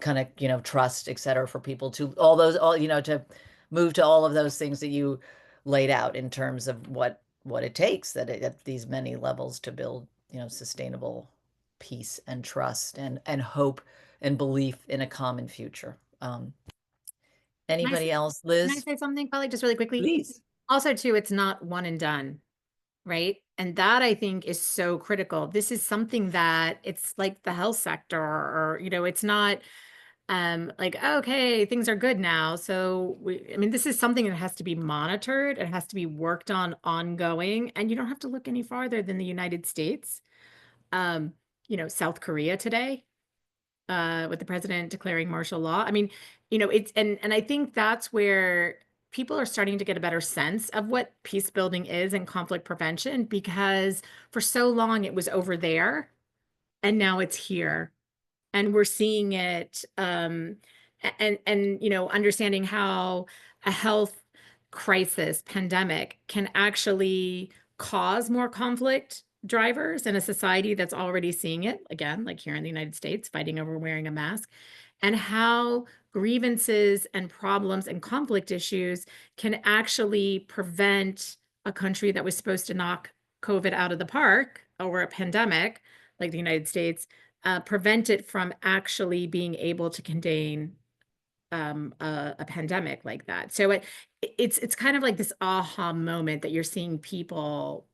kind of, trust, et cetera, for people to to move to all of those things that you laid out in terms of what it takes at these many levels to build, sustainable peace and trust and hope and belief in a common future. Anybody else, Can I Liz? say something, Polly, just really quickly? Please. Also, too, it's not one and done, right? And that I think is so critical. This is something that it's like the health sector, or, it's not like, okay, things are good now. So I mean, this is something that has to be monitored. It has to be worked on ongoing. And you don't have to look any farther than the United States. South Korea today, with the president declaring martial law. I mean, it's and I think that's where people are starting to get a better sense of what peace building is and conflict prevention, because for so long it was over there and now it's here. And we're seeing it, and understanding how a health crisis pandemic can actually cause more conflict drivers in a society that's already seeing it, again, like here in the United States, fighting over wearing a mask, and how grievances and problems and conflict issues can actually prevent a country that was supposed to knock COVID out of the park, or a pandemic like the United States, prevent it from actually being able to contain a pandemic like that. So it's kind of like this aha moment that you're seeing people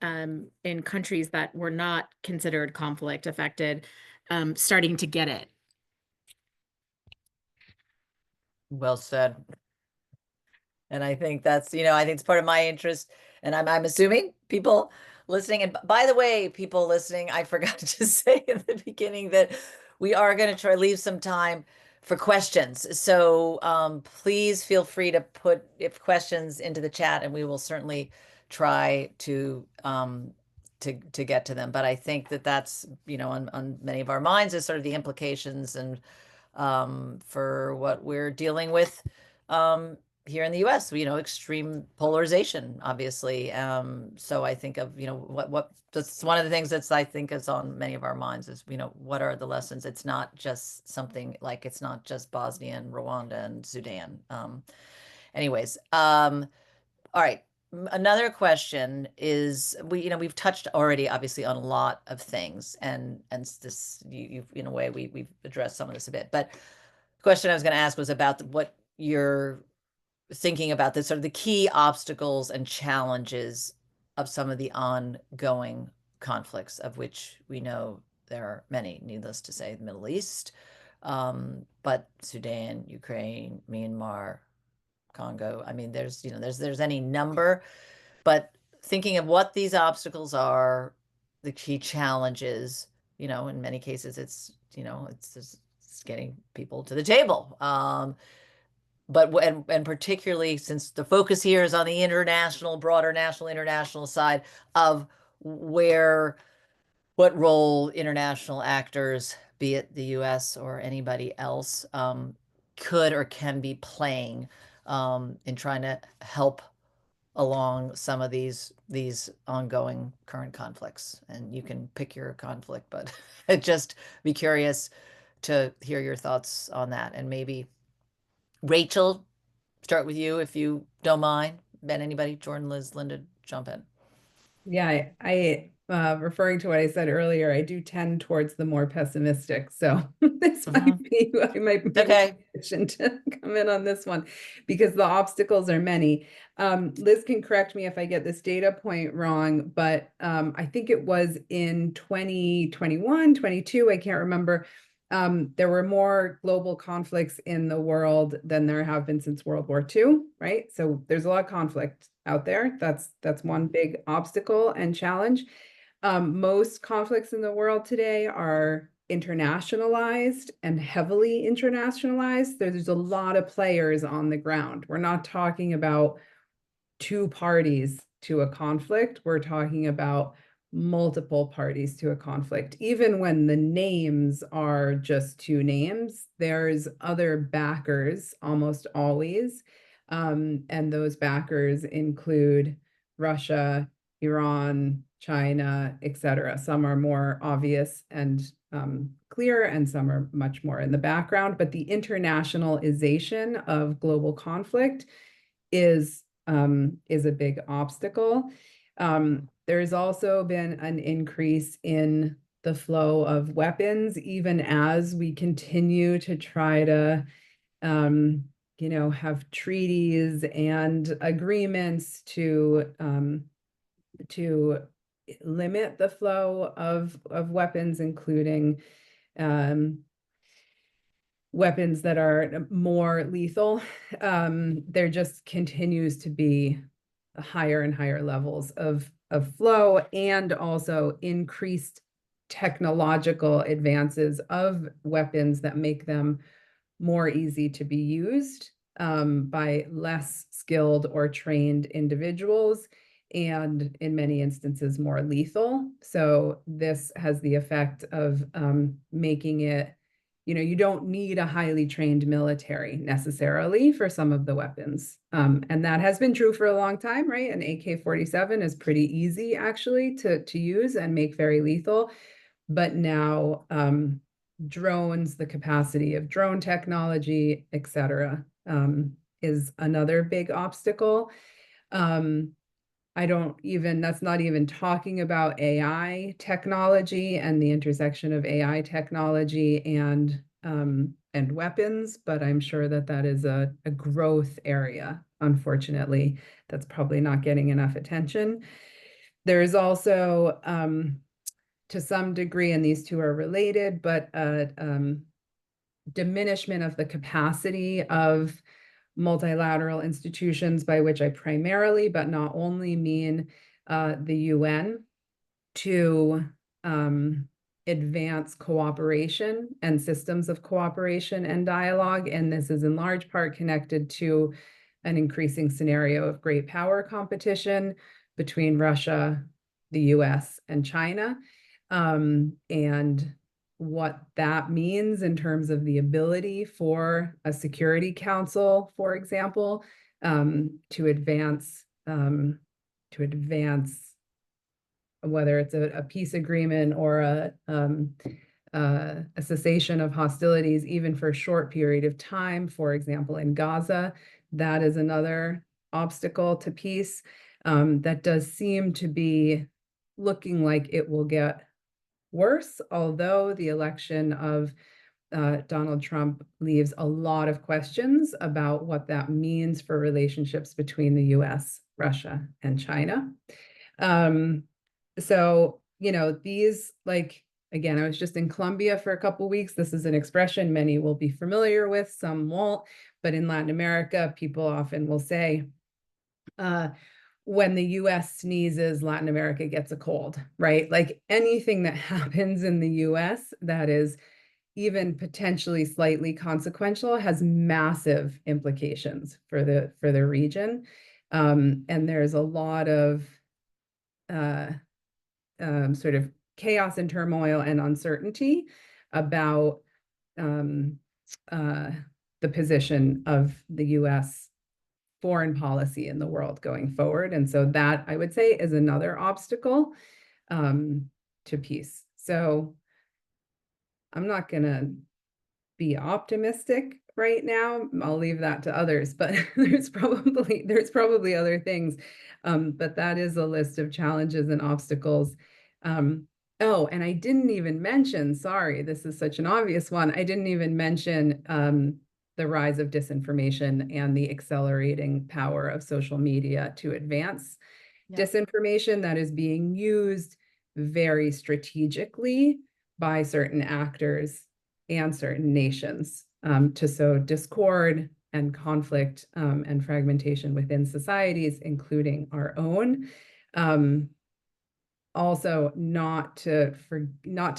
in countries that were not considered conflict affected, starting to get it. Well said. And I think that's, I think it's part of my interest. And I'm assuming people listening. And by the way, people listening, I forgot to say in the beginning that we are going to try to leave some time for questions. So please feel free to put questions into the chat, and we will certainly try to get to them. But I think that that's, on many of our minds is sort of the implications and for what we're dealing with here in the US, extreme polarization, obviously. So I think of, what that's one of the things that's, I think, is on many of our minds is, what are the lessons? It's not just something like, it's not just Bosnia and Rwanda and Sudan. Anyways, all right. Another question is, we've touched already, obviously, on a lot of things, and this, you've, in a way, we've addressed some of this a bit, but the question I was going to ask was about what you're thinking about, the sort of the key obstacles and challenges of some of the ongoing conflicts, of which we know there are many, needless to say, the Middle East, but Sudan, Ukraine, Myanmar, Congo. I mean, there's any number, but thinking of what these obstacles are, the key challenges, in many cases it's just it's getting people to the table. But and particularly since the focus here is on the international, broader national, international side of what role international actors, be it the US or anybody else, could or can be playing in trying to help along some of these ongoing current conflicts. And you can pick your conflict, but just be curious to hear your thoughts on that. And maybe Rachel, start with you if you don't mind. Ben, anybody? Jordan, Liz, Linda, jump in. Yeah, I referring to what I said earlier, I do tend towards the more pessimistic. So this might be, I might be Okay. positioned to come in on this one because the obstacles are many. Liz can correct me if I get this data point wrong, but I think it was in 2021, 22, I can't remember. There were more global conflicts in the world than there have been since World War II, right? So there's a lot of conflict out there. That's one big obstacle and challenge. Most conflicts in the world today are internationalized and heavily internationalized. There's a lot of players on the ground. We're not talking about two parties to a conflict. We're talking about multiple parties to a conflict. Even when the names are just two names, there's other backers almost always. And those backers include Russia, Iran, China, etc. Some are more obvious and clear, and some are much more in the background. But the internationalization of global conflict is a big obstacle. There's also been an increase in the flow of weapons, even as we continue to try to, have treaties and agreements to limit the flow of weapons, including weapons that are more lethal. There just continues to be higher and higher levels of flow, and also increased technological advances of weapons that make them more easy to be used by less skilled or trained individuals, and in many instances more lethal. So this has the effect of making it, you don't need a highly trained military necessarily for some of the weapons. And that has been true for a long time, right? An AK-47 is pretty easy actually to use and make very lethal. But now drones, the capacity of drone technology, et cetera, is another big obstacle. That's not even talking about AI technology and the intersection of AI technology and weapons, but I'm sure that is a growth area, unfortunately, that's probably not getting enough attention. There is also, to some degree, and these two are related, but diminishment of the capacity of multilateral institutions, by which I primarily, but not only, mean the UN, to advance cooperation and systems of cooperation and dialogue. And this is in large part connected to an increasing scenario of great power competition between Russia, the US, and China. And what that means in terms of the ability for a Security Council, for example, to advance whether it's a peace agreement or a cessation of hostilities, even for a short period of time, for example, in Gaza. That is another obstacle to peace that does seem to be looking like it will get worse, although the election of Donald Trump leaves a lot of questions about what that means for relationships between the US, Russia, and China. So, these, again, I was just in Colombia for a couple of weeks. This is an expression many will be familiar with, some won't, but in Latin America, people often will say, when the US sneezes, Latin America gets a cold, right? Like anything that happens in the US that is even potentially slightly consequential has massive implications for the region. And there's a lot of sort of chaos and turmoil and uncertainty about the position of the US foreign policy in the world going forward. And so that, I would say, is another obstacle to peace. So I'm not going to be optimistic right now. I'll leave that to others, but there's probably other things. But that is a list of challenges and obstacles. Oh, and I didn't even mention, sorry, this is such an obvious one. I didn't even mention the rise of disinformation and the accelerating power of social media to advance disinformation that is being used very strategically by certain actors and certain nations to sow discord and conflict and fragmentation within societies, including our own. Also, not to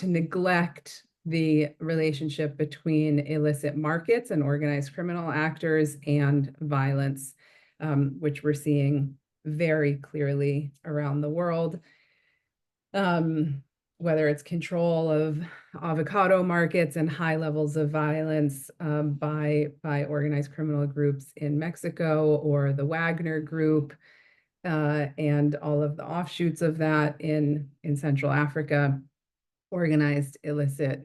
neglect the relationship between illicit markets and organized criminal actors and violence, which we're seeing very clearly around the world. Whether it's control of avocado markets and high levels of violence by organized criminal groups in Mexico, or the Wagner Group, and all of the offshoots of that in Central Africa, organized illicit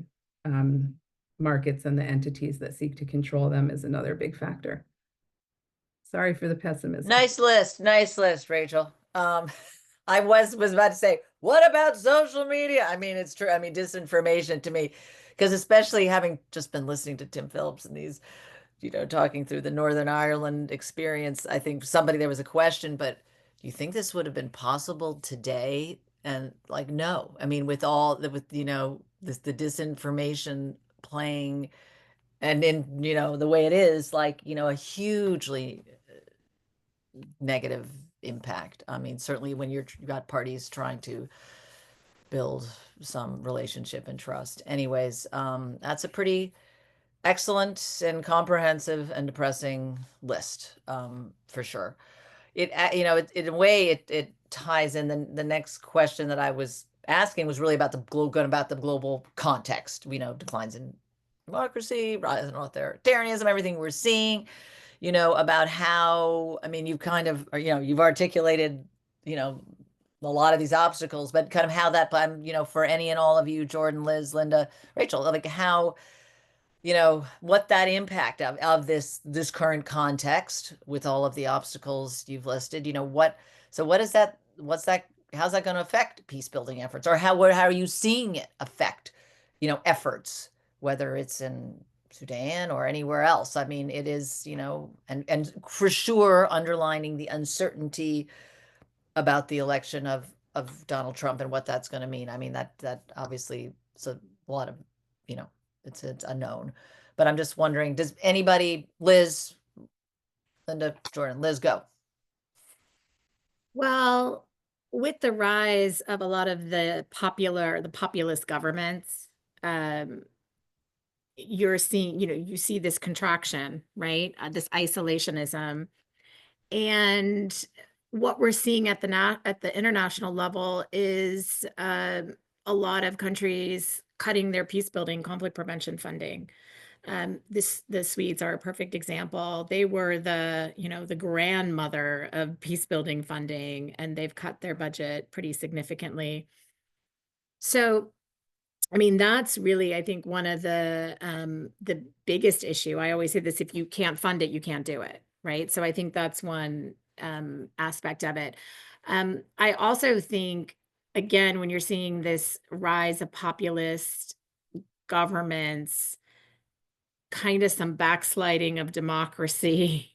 markets and the entities that seek to control them is another big factor. Sorry for the pessimism. Nice list, Rachel. I was about to say, what about social media? I mean, it's true. I mean, disinformation to me, because especially having just been listening to Tim Phillips and these, talking through the Northern Ireland experience, I think there was a question, but do you think this would have been possible today? And like, no. I mean, with the disinformation playing and in, the way it is, like, a hugely negative impact. I mean, certainly when you've got parties trying to build some relationship and trust. Anyways, that's a pretty excellent and comprehensive and depressing list, for sure. It, in a way, it ties in the next question that I was asking was really about the global context. Declines in democracy, rise in authoritarianism, everything we're seeing. About how, I mean, you've articulated, a lot of these obstacles, but kind of how that, for any and all of you, Jordan, Liz, Linda, Rachel, like how, what that impact of this current context with all of the obstacles you've listed, how's that going to affect peace building efforts, or how are you seeing it affect, efforts, whether it's in Sudan or anywhere else? I mean, it is, and for sure underlining the uncertainty about the election of Donald Trump and what that's going to mean. I mean, that obviously is a lot of, it's unknown. But I'm just wondering, does anybody, Liz, Linda, Jordan, Liz, go. Well, with the rise of a lot of the populist governments, you're seeing, you see this contraction, right? This isolationism. And what we're seeing at the international level is a lot of countries cutting their peace building, conflict prevention funding. The Swedes are a perfect example. They were the grandmother of peace building funding, and they've cut their budget pretty significantly. So, I mean, that's really, I think, one of the biggest issue. I always say this: if you can't fund it, you can't do it, right? So I think that's one aspect of it. I also think, again, when you're seeing this rise of populist governments, kind of some backsliding of democracy,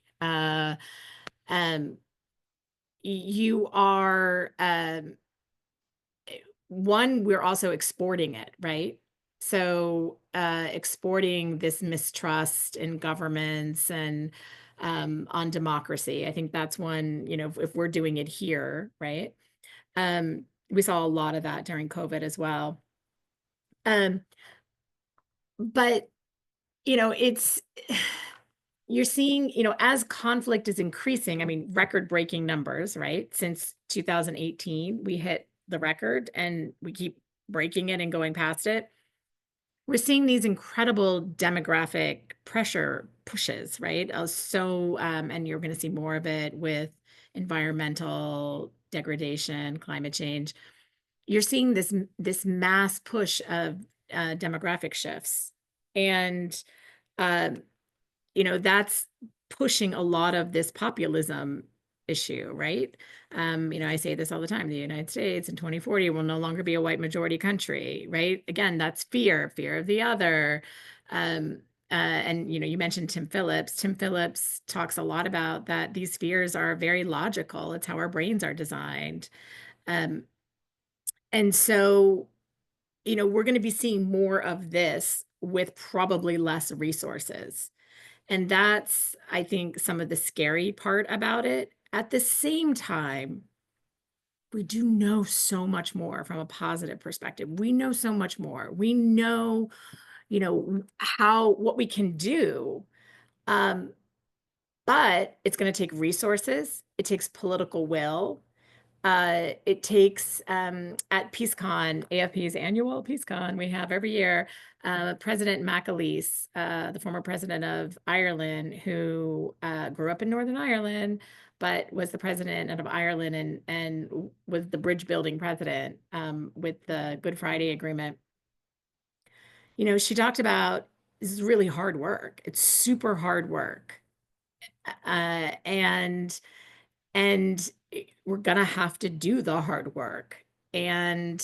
you are we're also exporting it, right? So exporting this mistrust in governments and on democracy. I think that's one, if we're doing it here, right? We saw a lot of that during COVID as well. But, it's, you're seeing, as conflict is increasing, I mean, record-breaking numbers, right? Since 2018, we hit the record and we keep breaking it and going past it. We're seeing these incredible demographic pressure pushes, right? And you're going to see more of it with environmental degradation, climate change. You're seeing this mass push of demographic shifts, and that's pushing a lot of this populism issue, right? I say this all the time: the United States in 2040 will no longer be a white majority country, right? Again, that's fear of the other. And you mentioned Tim Phillips. Tim Phillips talks a lot about that. These fears are very logical. It's how our brains are designed. And so, we're going to be seeing more of this with probably less resources. And that's, I think, some of the scary part about it. At the same time, we do know so much more from a positive perspective. We know so much more. We know, what we can do. But it's going to take resources. It takes political will. It takes, at PeaceCon, AFP's annual PeaceCon we have every year, President McAleese, the former president of Ireland, who grew up in Northern Ireland, but was the president of Ireland and was the bridge building president with the Good Friday Agreement. She talked about, this is really hard work. It's super hard work. And we're gonna have to do the hard work. And,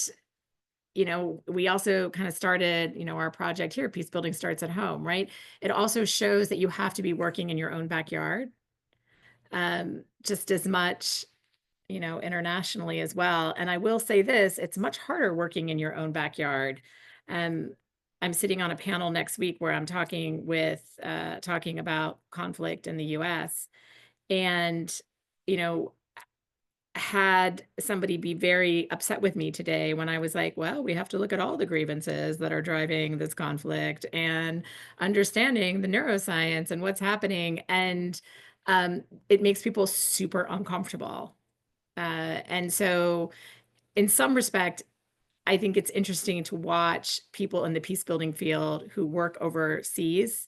we also kind of started, our project here, Peacebuilding Starts at Home, right? It also shows that you have to be working in your own backyard, just as much, internationally as well. And I will say this, it's much harder working in your own backyard. I'm sitting on a panel next week where I'm talking about conflict in the US. And, had somebody be very upset with me today when I was like, well, we have to look at all the grievances that are driving this conflict and understanding the neuroscience and what's happening. And it makes people super uncomfortable. And so in some respect, I think it's interesting to watch people in the peace building field who work overseas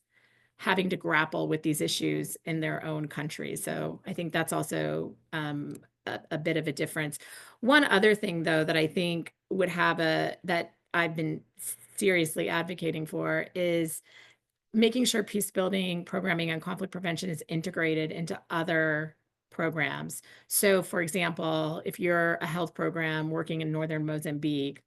having to grapple with these issues in their own country. So I think that's also a bit of a difference. One other thing, though, that I think would have that I've been seriously advocating for is making sure peace building programming and conflict prevention is integrated into other programs. So, for example, if you're a health program working in northern Mozambique,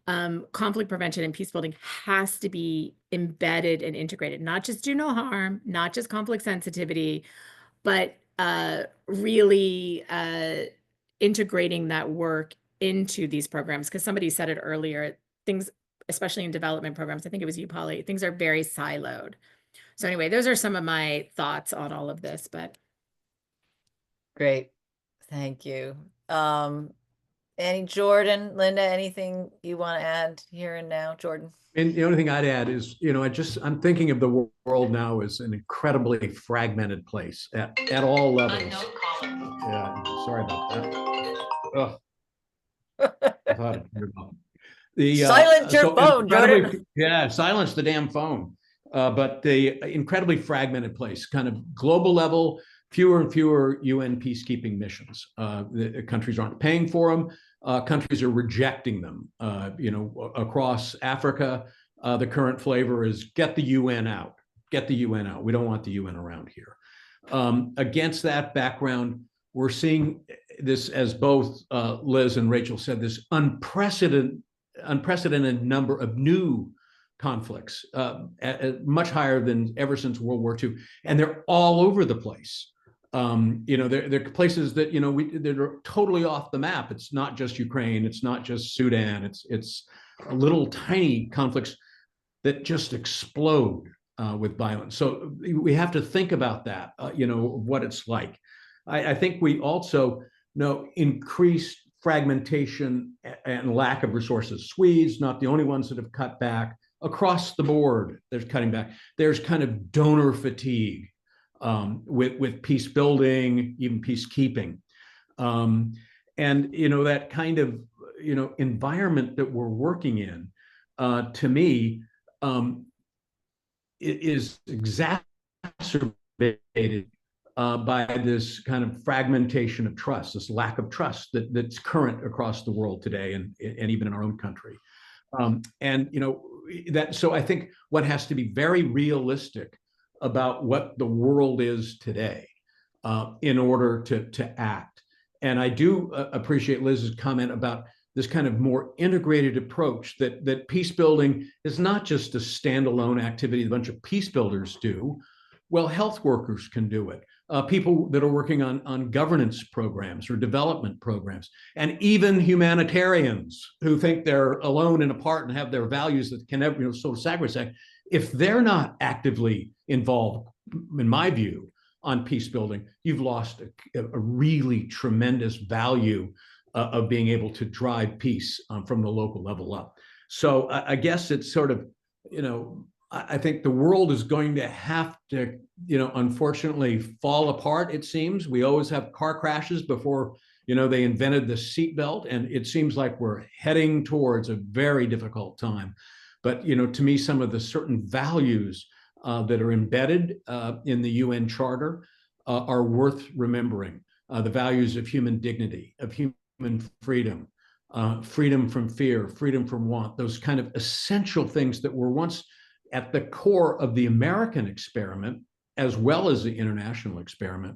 conflict prevention and peace building has to be embedded and integrated, not just do no harm, not just conflict sensitivity, but really integrating that work into these programs. Because somebody said it earlier, things, especially in development programs, I think it was you, Polly, things are very siloed. So anyway, those are some of my thoughts on all of this, but. Great. Thank you. Jordan, Linda, anything you want to add here and now, Jordan? And the only thing I'd add is, I'm thinking of the world now as an incredibly fragmented place at all levels. Yeah, sorry about that. I thought it turned off. Silence your phone, Jordan. Yeah, silence the damn phone. But the incredibly fragmented place, kind of global level, fewer and fewer UN peacekeeping missions. The countries aren't paying for them. Countries are rejecting them. Across Africa, the current flavor is get the UN out. Get the UN out. We don't want the UN around here. Against that background, we're seeing this, as both Liz and Rachel said, this unprecedented number of new conflicts, much higher than ever since World War II, and they're all over the place. They're places that that are totally off the map. It's not just Ukraine. It's not just Sudan. It's little tiny conflicts that just explode with violence. So we have to think about that, what it's like. I think we also know increased fragmentation and lack of resources. Swedes, not the only ones that have cut back. Across the board, there's cutting back. There's kind of donor fatigue with peace building, even peacekeeping. And that kind of environment that we're working in, to me, is exacerbated by this kind of fragmentation of trust, this lack of trust that's current across the world today, and even in our own country. So I think one has to be very realistic about what the world is today in order to act. And I do appreciate Liz's comment about this kind of more integrated approach, that peace building is not just a standalone activity a bunch of peace builders do. Well, health workers can do it. People that are working on governance programs or development programs, and even humanitarians who think they're alone and apart and have their values that can never, sort of sacrosanct. If they're not actively involved, in my view, on peace building, you've lost a really tremendous value of being able to drive peace from the local level up. So I guess it's sort of, I think the world is going to have to, unfortunately fall apart, it seems. We always have car crashes before, they invented the seatbelt, and it seems like we're heading towards a very difficult time. But, to me, some of the certain values that are embedded in the UN Charter are worth remembering. The values of human dignity, of human freedom, freedom from fear, freedom from want, those kind of essential things that were once at the core of the American experiment, as well as the international experiment.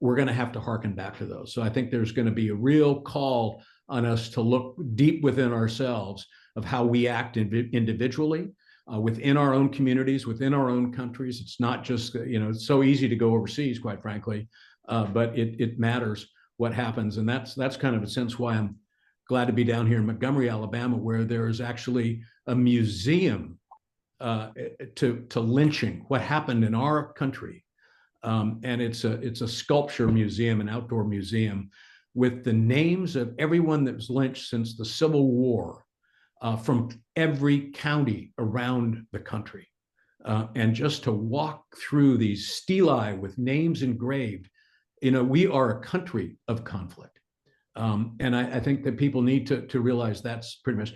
We're going to have to harken back to those. So I think there's going to be a real call on us to look deep within ourselves of how we act individually, within our own communities, within our own countries. It's not just, it's so easy to go overseas, quite frankly, but it matters what happens. And that's kind of a sense why I'm glad to be down here in Montgomery, Alabama, where there is actually a museum to lynching, what happened in our country. And it's a sculpture museum, an outdoor museum, with the names of everyone that was lynched since the Civil War, from every county around the country. And just to walk through these stelae with names engraved, we are a country of conflict. And I think that people need to realize that's pretty much,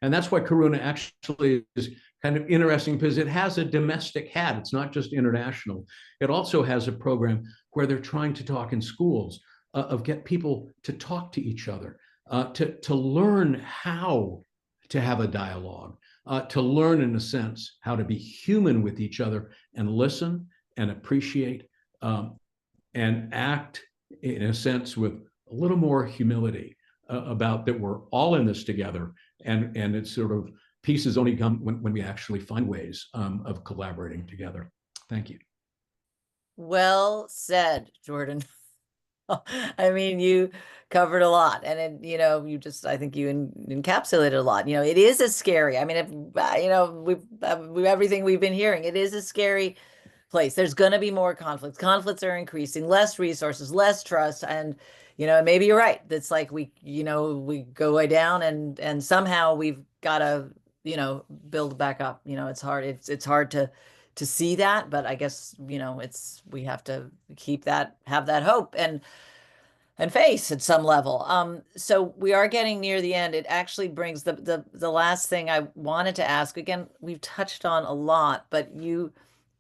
and that's why Karuna actually is kind of interesting, because it has a domestic hat. It's not just international. It also has a program where they're trying to talk in schools, get people to talk to each other, to learn how to have a dialogue, to learn, in a sense, how to be human with each other and listen and appreciate and act, in a sense, with a little more humility about that we're all in this together. And it's sort of, peace has only come when we actually find ways of collaborating together. Thank you. Well said, Jordan. I mean, you covered a lot, and I think you encapsulated a lot. It is a scary. I mean, if we've everything we've been hearing, it is a scary place. There's going to be more conflicts. Conflicts are increasing, less resources, less trust, and maybe you're right. It's like we go way down, and somehow we've got to build back up. It's hard. It's hard to see that, but I guess we have to have that hope and face at some level. So we are getting near the end. It actually brings the last thing I wanted to ask. Again, we've touched on a lot, but you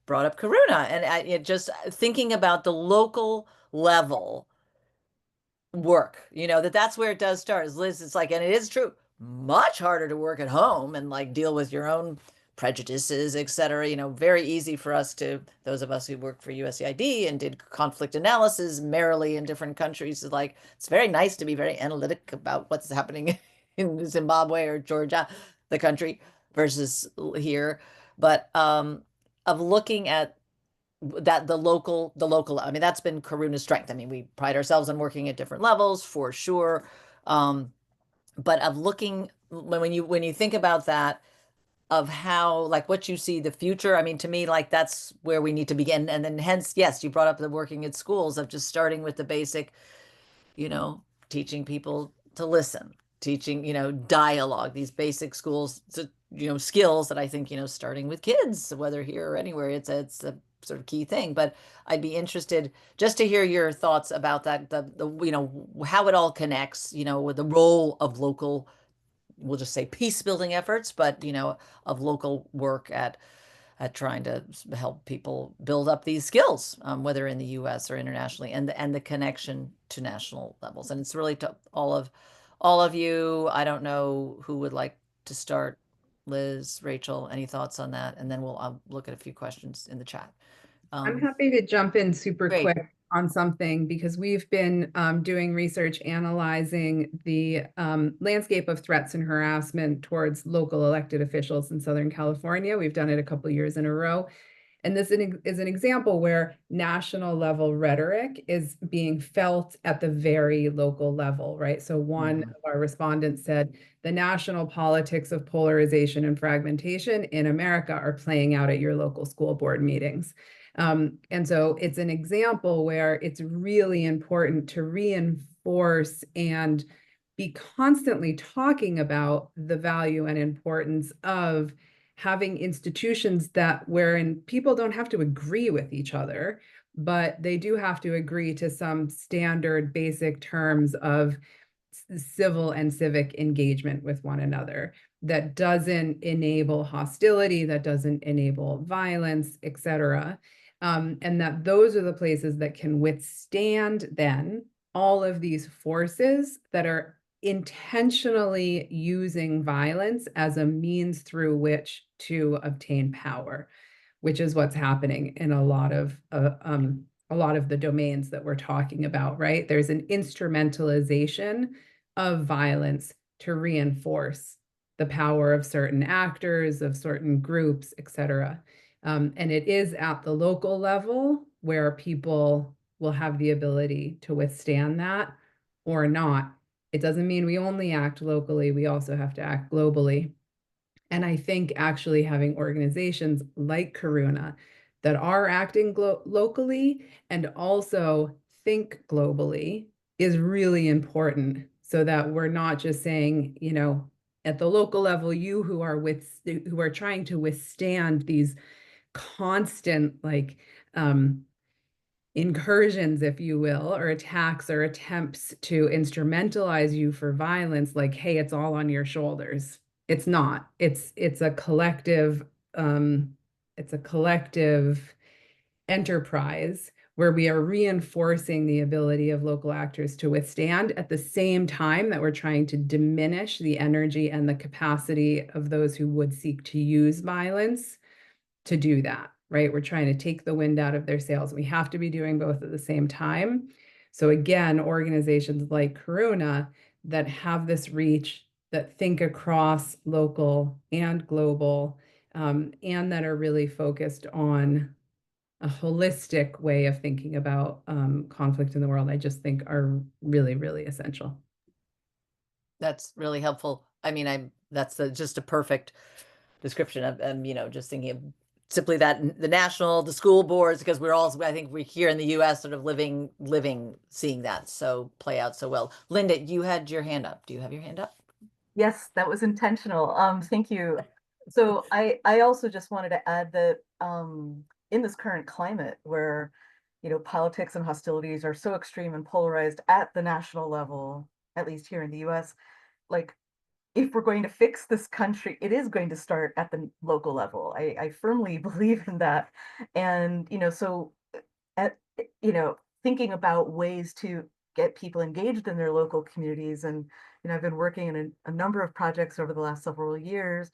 brought up Karuna, and it just thinking about the local level work, that's where it does start. As Liz, it's like, and it is true, much harder to work at home and like deal with your own prejudices, et cetera. Very easy for us those of us who worked for USAID and did conflict analysis merrily in different countries, is like, it's very nice to be very analytic about what's happening in Zimbabwe or Georgia, the country, versus here. But of looking at that the local, I mean, that's been Karuna's strength. I mean, we pride ourselves on working at different levels for sure. But of looking, when you think about that, of how, like, what you see the future. I mean, to me, like, that's where we need to begin. And then hence, yes, you brought up the working in schools of just starting with the basic, you know, teaching people to listen, teaching, you know, dialogue, these basic schools, to, you know, skills that I think, you know, starting with kids, whether here or anywhere, it's a sort of key thing. But I'd be interested just to hear your thoughts about that, the you know, how it all connects, you know, with the role of local, we'll just say peace building efforts, but, you know, of local work at trying to help people build up these skills, whether in the U.S. or internationally, and the connection to national levels. And it's really to all of you. I don't know who would like to start. Liz, Rachel, any thoughts on that? And then I'll look at a few questions in the chat. I'm happy to jump in super Great. quick on something because we've been doing research analyzing the landscape of threats and harassment towards local elected officials in Southern California. We've done it a couple years in a row. And this is an example where national level rhetoric is being felt at the very local level, right? So one of our respondents said, the national politics of polarization and fragmentation in America are playing out at your local school board meetings. And so it's an example where it's really important to reinforce and be constantly talking about the value and importance of having institutions that wherein people don't have to agree with each other, but they do have to agree to some standard basic terms of civil and civic engagement with one another that doesn't enable hostility, that doesn't enable violence, etc. And that those are the places that can withstand then all of these forces that are intentionally using violence as a means through which to obtain power, which is what's happening in a lot of the domains that we're talking about, right? There's an instrumentalization of violence to reinforce the power of certain actors, of certain groups, etc. And it is at the local level where people will have the ability to withstand that or not. It doesn't mean we only act locally, we also have to act globally. And I think actually having organizations like Karuna that are acting locally and also think globally is really important so that we're not just saying, you know, at the local level, you who are trying to withstand these constant incursions, if you will, or attacks or attempts to instrumentalize you for violence, like, hey, it's all on your shoulders. It's not. It's a collective enterprise where we are reinforcing the ability of local actors to withstand at the same time that we're trying to diminish the energy and the capacity of those who would seek to use violence to do that, right? We're trying to take the wind out of their sails. We have to be doing both at the same time. So again, organizations like Karuna that have this reach, that think across local and global, and that are really focused on a holistic way of thinking about conflict in the world, I just think are really, really essential. That's really helpful. I mean, that's just a perfect description of, you know, just thinking of simply that the national, the school boards, because we're all, I think we're here in the US sort of living, seeing that so play out so well. Linda, you had your hand up. Do you have your hand up? Yes, that was intentional. Thank you. So I also just wanted to add that in this current climate where, you know, politics and hostilities are so extreme and polarized at the national level, at least here in the US, like if we're going to fix this country, it is going to start at the local level. I firmly believe in that. And, you know, so you know, thinking about ways to get people engaged in their local communities. And, you know, I've been working in a number of projects over the last several years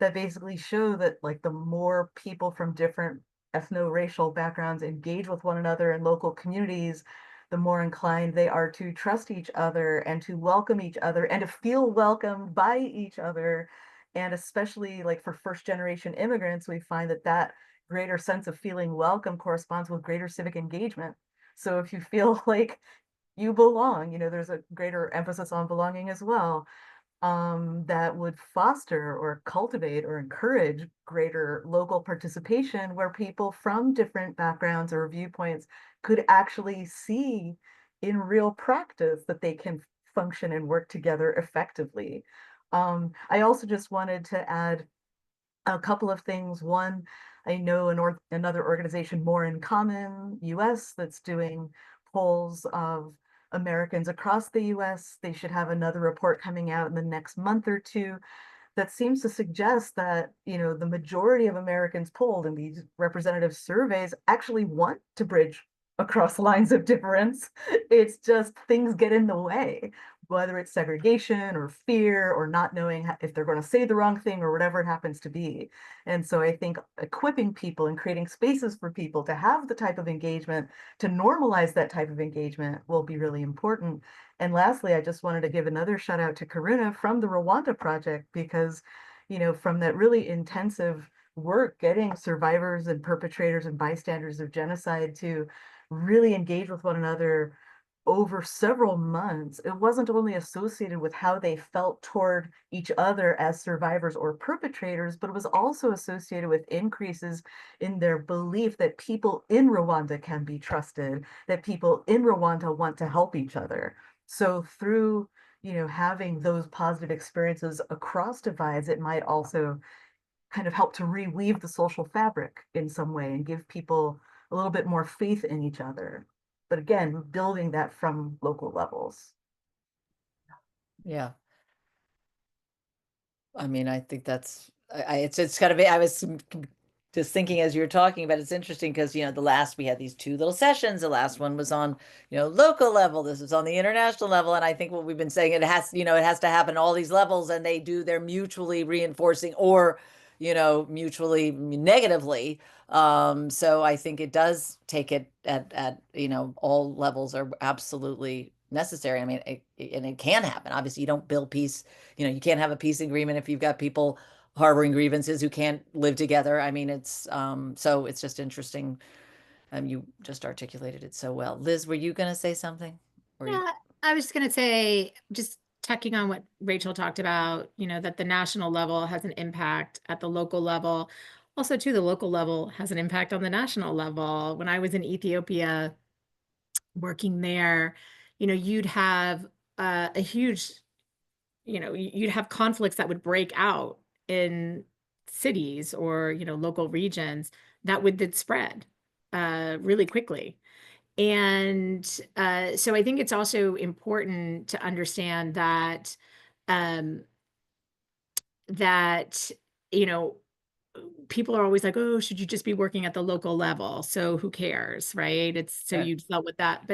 that basically show that like the more people from different ethno-racial backgrounds engage with one another in local communities, the more inclined they are to trust each other and to welcome each other and to feel welcomed by each other. And especially like for first generation immigrants, we find that that greater sense of feeling welcome corresponds with greater civic engagement. So if you feel like you belong, you know, there's a greater emphasis on belonging as well. that would foster or cultivate or encourage greater local participation where people from different backgrounds or viewpoints could actually see in real practice that they can function and work together effectively. I also just wanted to add a couple of things. One, I know another organization, More in Common US, that's doing polls of Americans across the US. They should have another report coming out in the next month or two that seems to suggest that, you know, the majority of Americans polled in these representative surveys actually want to bridge across lines of difference. It's just things get in the way, whether it's segregation or fear or not knowing if they're going to say the wrong thing or whatever it happens to be. And so I think equipping people and creating spaces for people to have the type of engagement, to normalize that type of engagement will be really important. And lastly, I just wanted to give another shout out to Karuna from the Rwanda Project, because, you know, from that really intensive work, getting survivors and perpetrators and bystanders of genocide to really engage with one another over several months, it wasn't only associated with how they felt toward each other as survivors or perpetrators, but it was also associated with increases in their belief that people in Rwanda can be trusted, that people in Rwanda want to help each other. So through, you know, having those positive experiences across divides, it might also kind of help to reweave the social fabric in some way and give people a little bit more faith in each other. But again, building that from local levels. Yeah. I mean, I think that's, it's kind of, I was just thinking as you were talking about, it's interesting because, you know, we had these two little sessions. The last one was on, you know, local level. This is on the international level. And I think what we've been saying, it has, you know, it has to happen all these levels, and they're mutually reinforcing or, you know, mutually negatively. So I think it does take it at, you know, all levels are absolutely necessary. I mean, and it can happen. Obviously, you don't build peace. You know, you can't have a peace agreement if you've got people harboring grievances who can't live together. I mean, so it's just interesting. You just articulated it so well. Liz, were you going to say something? Yeah, I was just going to say, just tacking on what Rachel talked about, you know, that the national level has an impact at the local level. Also, too, the local level has an impact on the national level. When I was in Ethiopia working there, you know, you'd have a huge, you know, you'd have conflicts that would break out in cities or, you know, local regions that would then spread really quickly. And so I think it's also important to understand that um, that you know, people are always like, oh, should you just be working at the local level? So who cares, right? It's so Right. you dealt with that,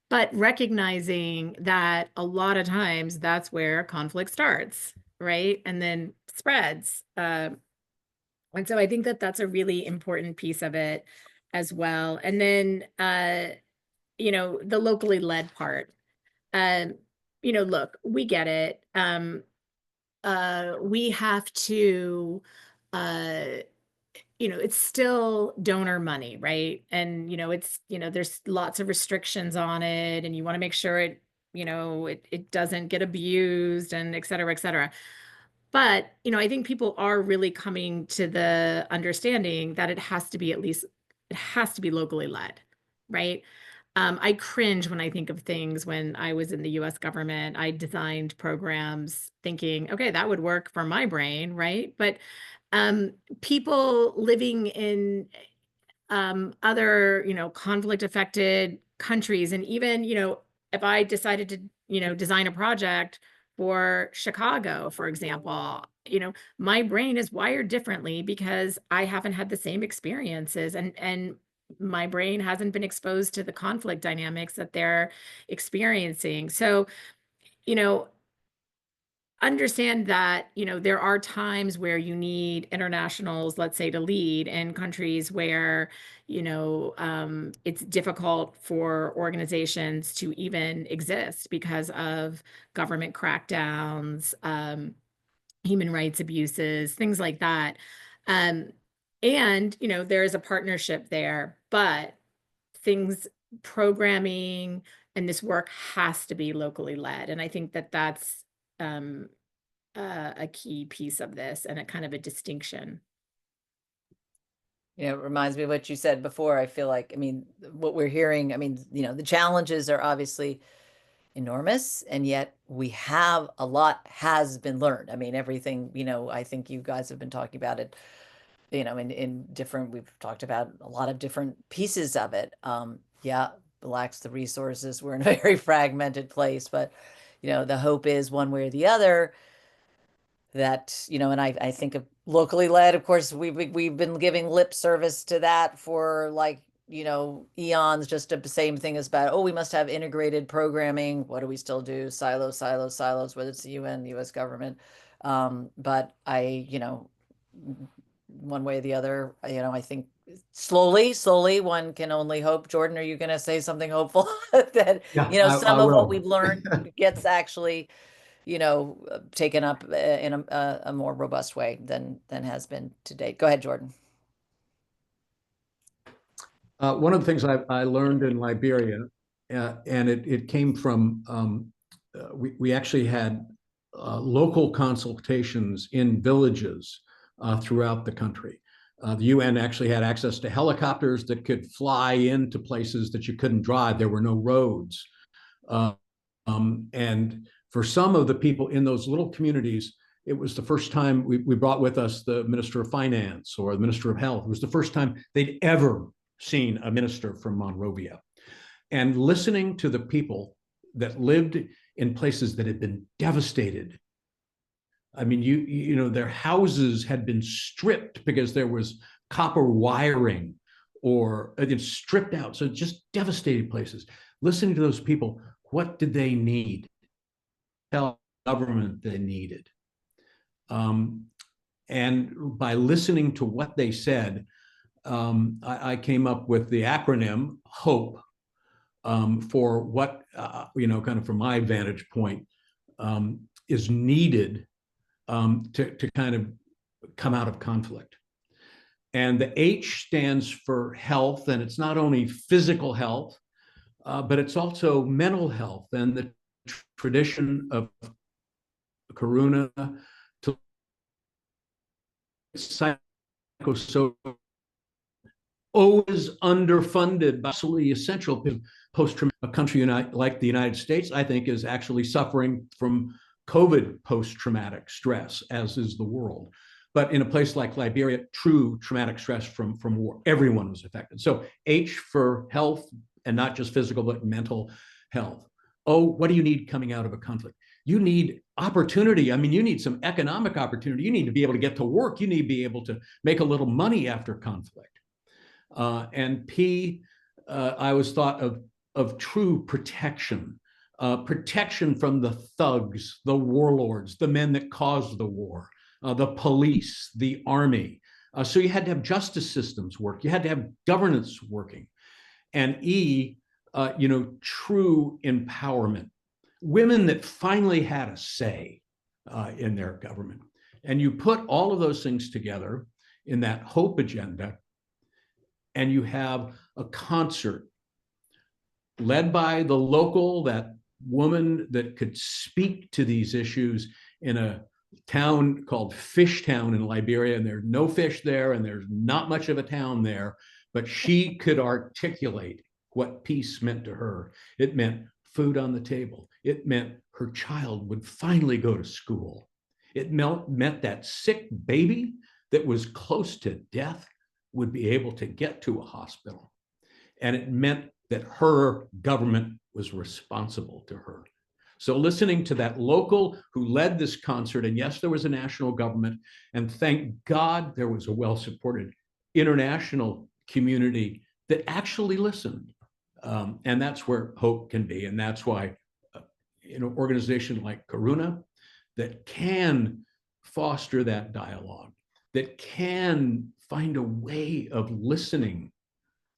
but recognizing that a lot of times that's where conflict starts, right, and then spreads. And so I think that that's a really important piece of it as well. And then you know, the locally led part. Um, you know, look, we get it. We have to, uh, you know, it's still donor money, right? And, you know, it's, you know, there's lots of restrictions on it, and you want to make sure it, you know, it doesn't get abused and et cetera, et cetera. But, you know, I think people are really coming to the understanding that it has to be it has to be locally led, right? I cringe when I think of things when I was in the US government. I designed programs thinking, okay, that would work for my brain, right? But people living in other, you know, conflict affected countries, and even, you know, if I decided to, you know, design a project for Chicago, for example, you know, my brain is wired differently because I haven't had the same experiences, and my brain hasn't been exposed to the conflict dynamics that they're experiencing. So, you know, understand that, you know, there are times where you need internationals, let's say, to lead in countries where, you know, it's difficult for organizations to even exist because of government crackdowns, human rights abuses, things like that. Um, and, you know, there is a partnership there, but things, programming and this work has to be locally led. And I think that that's, a key piece of this and a kind of a distinction. You know, it reminds me of what you said before. I feel like, I mean, what we're hearing, I mean, you know, the challenges are obviously enormous, and yet we have a lot has been learned. I mean, everything, you know, I think you guys have been talking about it, you know, in different, we've talked about a lot of different pieces of it. Yeah, lacks the resources. We're in a very fragmented place, but, you know, the hope is one way or the other that, you know, and I think of locally led, of course, we've been giving lip service to that for like, you know, eons, just the same thing as about, oh, we must have integrated programming. What do we still do? Silos, silos, silos, whether it's the UN, the US government. But I, you know, one way or the other, you know, I think slowly one can only hope. Jordan, are you going to say something hopeful that, Yeah, you know, I some of what will. we've learned gets actually, you know, taken up in a more robust way than has been to date? Go ahead, Jordan. One of the things I learned in Liberia, and it came from, we actually had local consultations in villages throughout the country. The UN actually had access to helicopters that could fly into places that you couldn't drive. There were no roads. And for some of the people in those little communities, it was the first time we brought with us the Minister of Finance or the Minister of Health. It was the first time they'd ever seen a minister from Monrovia. And listening to the people that lived in places that had been devastated. I mean, you know, their houses had been stripped because there was copper wiring or stripped out. So just devastated places. Listening to those people, what did they need? Tell government they needed. And by listening to what they said, I came up with the acronym HOPE for what, you know, kind of from my vantage point, is needed to kind of come out of conflict. And the H stands for health, and it's not only physical health, but it's also mental health. And the tradition of Karuna to psychosocial always underfunded, but absolutely essential. Post-traumatic, a country like the United States, I think, is actually suffering from COVID post-traumatic stress, as is the world. But in a place like Liberia, true traumatic stress from war, everyone was affected. So H for health, and not just physical, but mental health. Oh, what do you need coming out of a conflict? You need opportunity. I mean, you need some economic opportunity. You need to be able to get to work. You need to be able to make a little money after conflict. And P, I always thought of true protection, protection from the thugs, the warlords, the men that caused the war, the police, the army. So you had to have justice systems work. You had to have governance working. And E, you know, true empowerment. Women that finally had a say in their government. And you put all of those things together in that hope agenda, and you have a concert led by the local, that woman that could speak to these issues in a town called Fishtown in Liberia, and there's no fish there, and there's not much of a town there, but she could articulate what peace meant to her. It meant food on the table. It meant her child would finally go to school. It meant that sick baby that was close to death would be able to get to a hospital. And it meant that her government was responsible to her. So listening to that local who led this concert, and yes, there was a national government, and thank God there was a well-supported international community that actually listened. And that's where hope can be. And that's why an organization like Karuna that can foster that dialogue, that can find a way of listening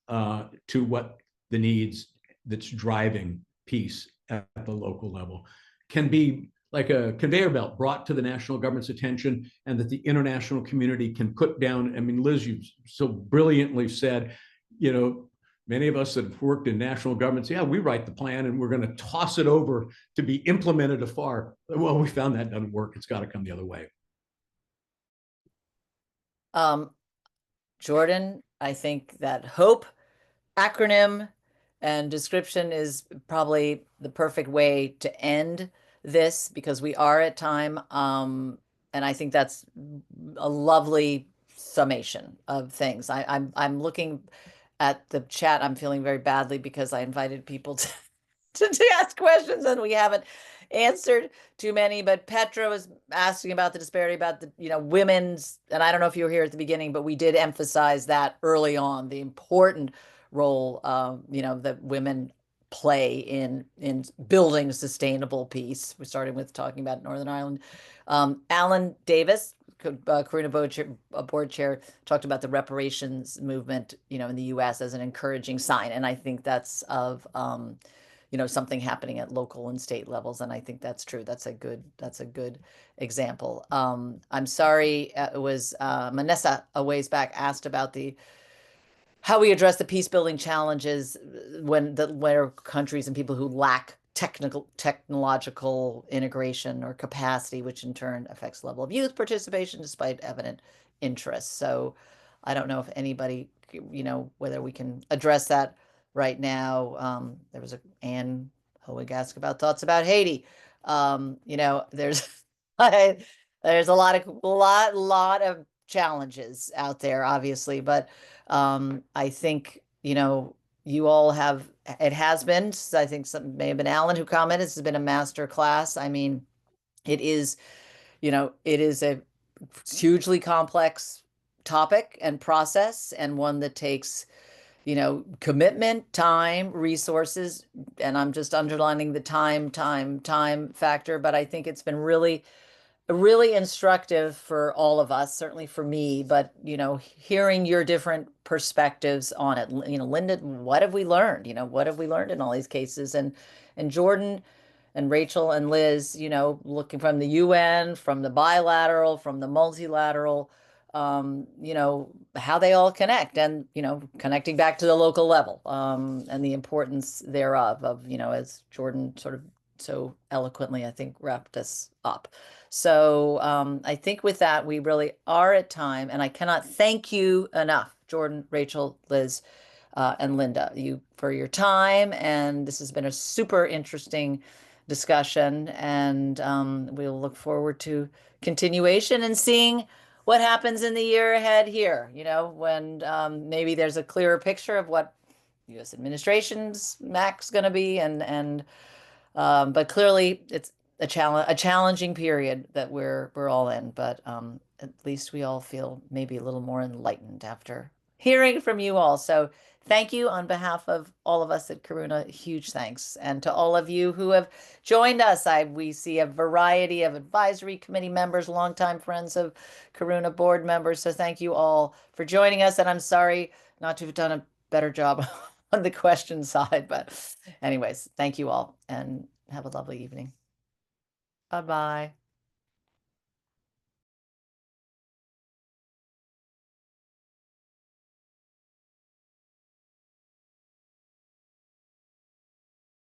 to what the needs that's driving peace at the local level, can be like a conveyor belt brought to the national government's attention, and that the international community can put down. I mean, Liz, you so brilliantly said, you know, Many of us that have worked in national governments, yeah, we write the plan and we're going to toss it over to be implemented afar. Well, we found that doesn't work. It's got to come the other way. Jordan, I think that HOPE acronym and description is probably the perfect way to end this because we are at time. And I think that's a lovely summation of things. I'm looking at the chat. I'm feeling very badly because I invited people to ask questions and we haven't answered too many. But Petra was asking about the disparity about the women's, and I don't know if you were here at the beginning, but we did emphasize that early on, the important role that women play in building sustainable peace. We're starting with talking about Northern Ireland. Alan Davis, Karuna board chair, talked about the reparations movement, in the U.S. as an encouraging sign, and I think that's of something happening at local and state levels, and I think that's true. That's a good example. I'm sorry, it was Manessa a ways back asked about how we address the peace building challenges where countries and people who lack technological integration or capacity, which in turn affects the level of youth participation despite evident interest. So I don't know if anybody, whether we can address that right now. There was Anne Hoig asked about thoughts about Haiti. There's there's a lot of challenges out there, obviously, but I think, you all have, it has been, I think some may have been Alan who commented, this has been a master class. I mean, it is a hugely complex topic and process, and one that takes, commitment, time, resources, and I'm just underlining the time factor, but I think it's been really instructive for all of us, certainly for me, but hearing your different perspectives on it. Linda, what have we learned? What have we learned in all these cases? And Jordan and Rachel and Liz, looking from the UN, from the bilateral, from the multilateral, how they all connect and, connecting back to the local level, and the importance thereof of, as Jordan sort of so eloquently, I think, wrapped us up. So I think with that, we really are at time, and I cannot thank you enough, Jordan, Rachel, Liz, and Linda, you for your time. And this has been a super interesting discussion, and we'll look forward to continuation and seeing what happens in the year ahead here, when maybe there's a clearer picture of what U.S. administration's MAC's going to be, but clearly it's a challenging period that we're all in, but at least we all feel maybe a little more enlightened after hearing from you all. So thank you on behalf of all of us at Karuna. Huge thanks. And to all of you who have joined us, we see a variety of advisory committee members, longtime friends of Karuna board members. So thank you all for joining us. And I'm sorry not to have done a better job on the question side, but anyways, thank you all and have a lovely evening. Bye-bye.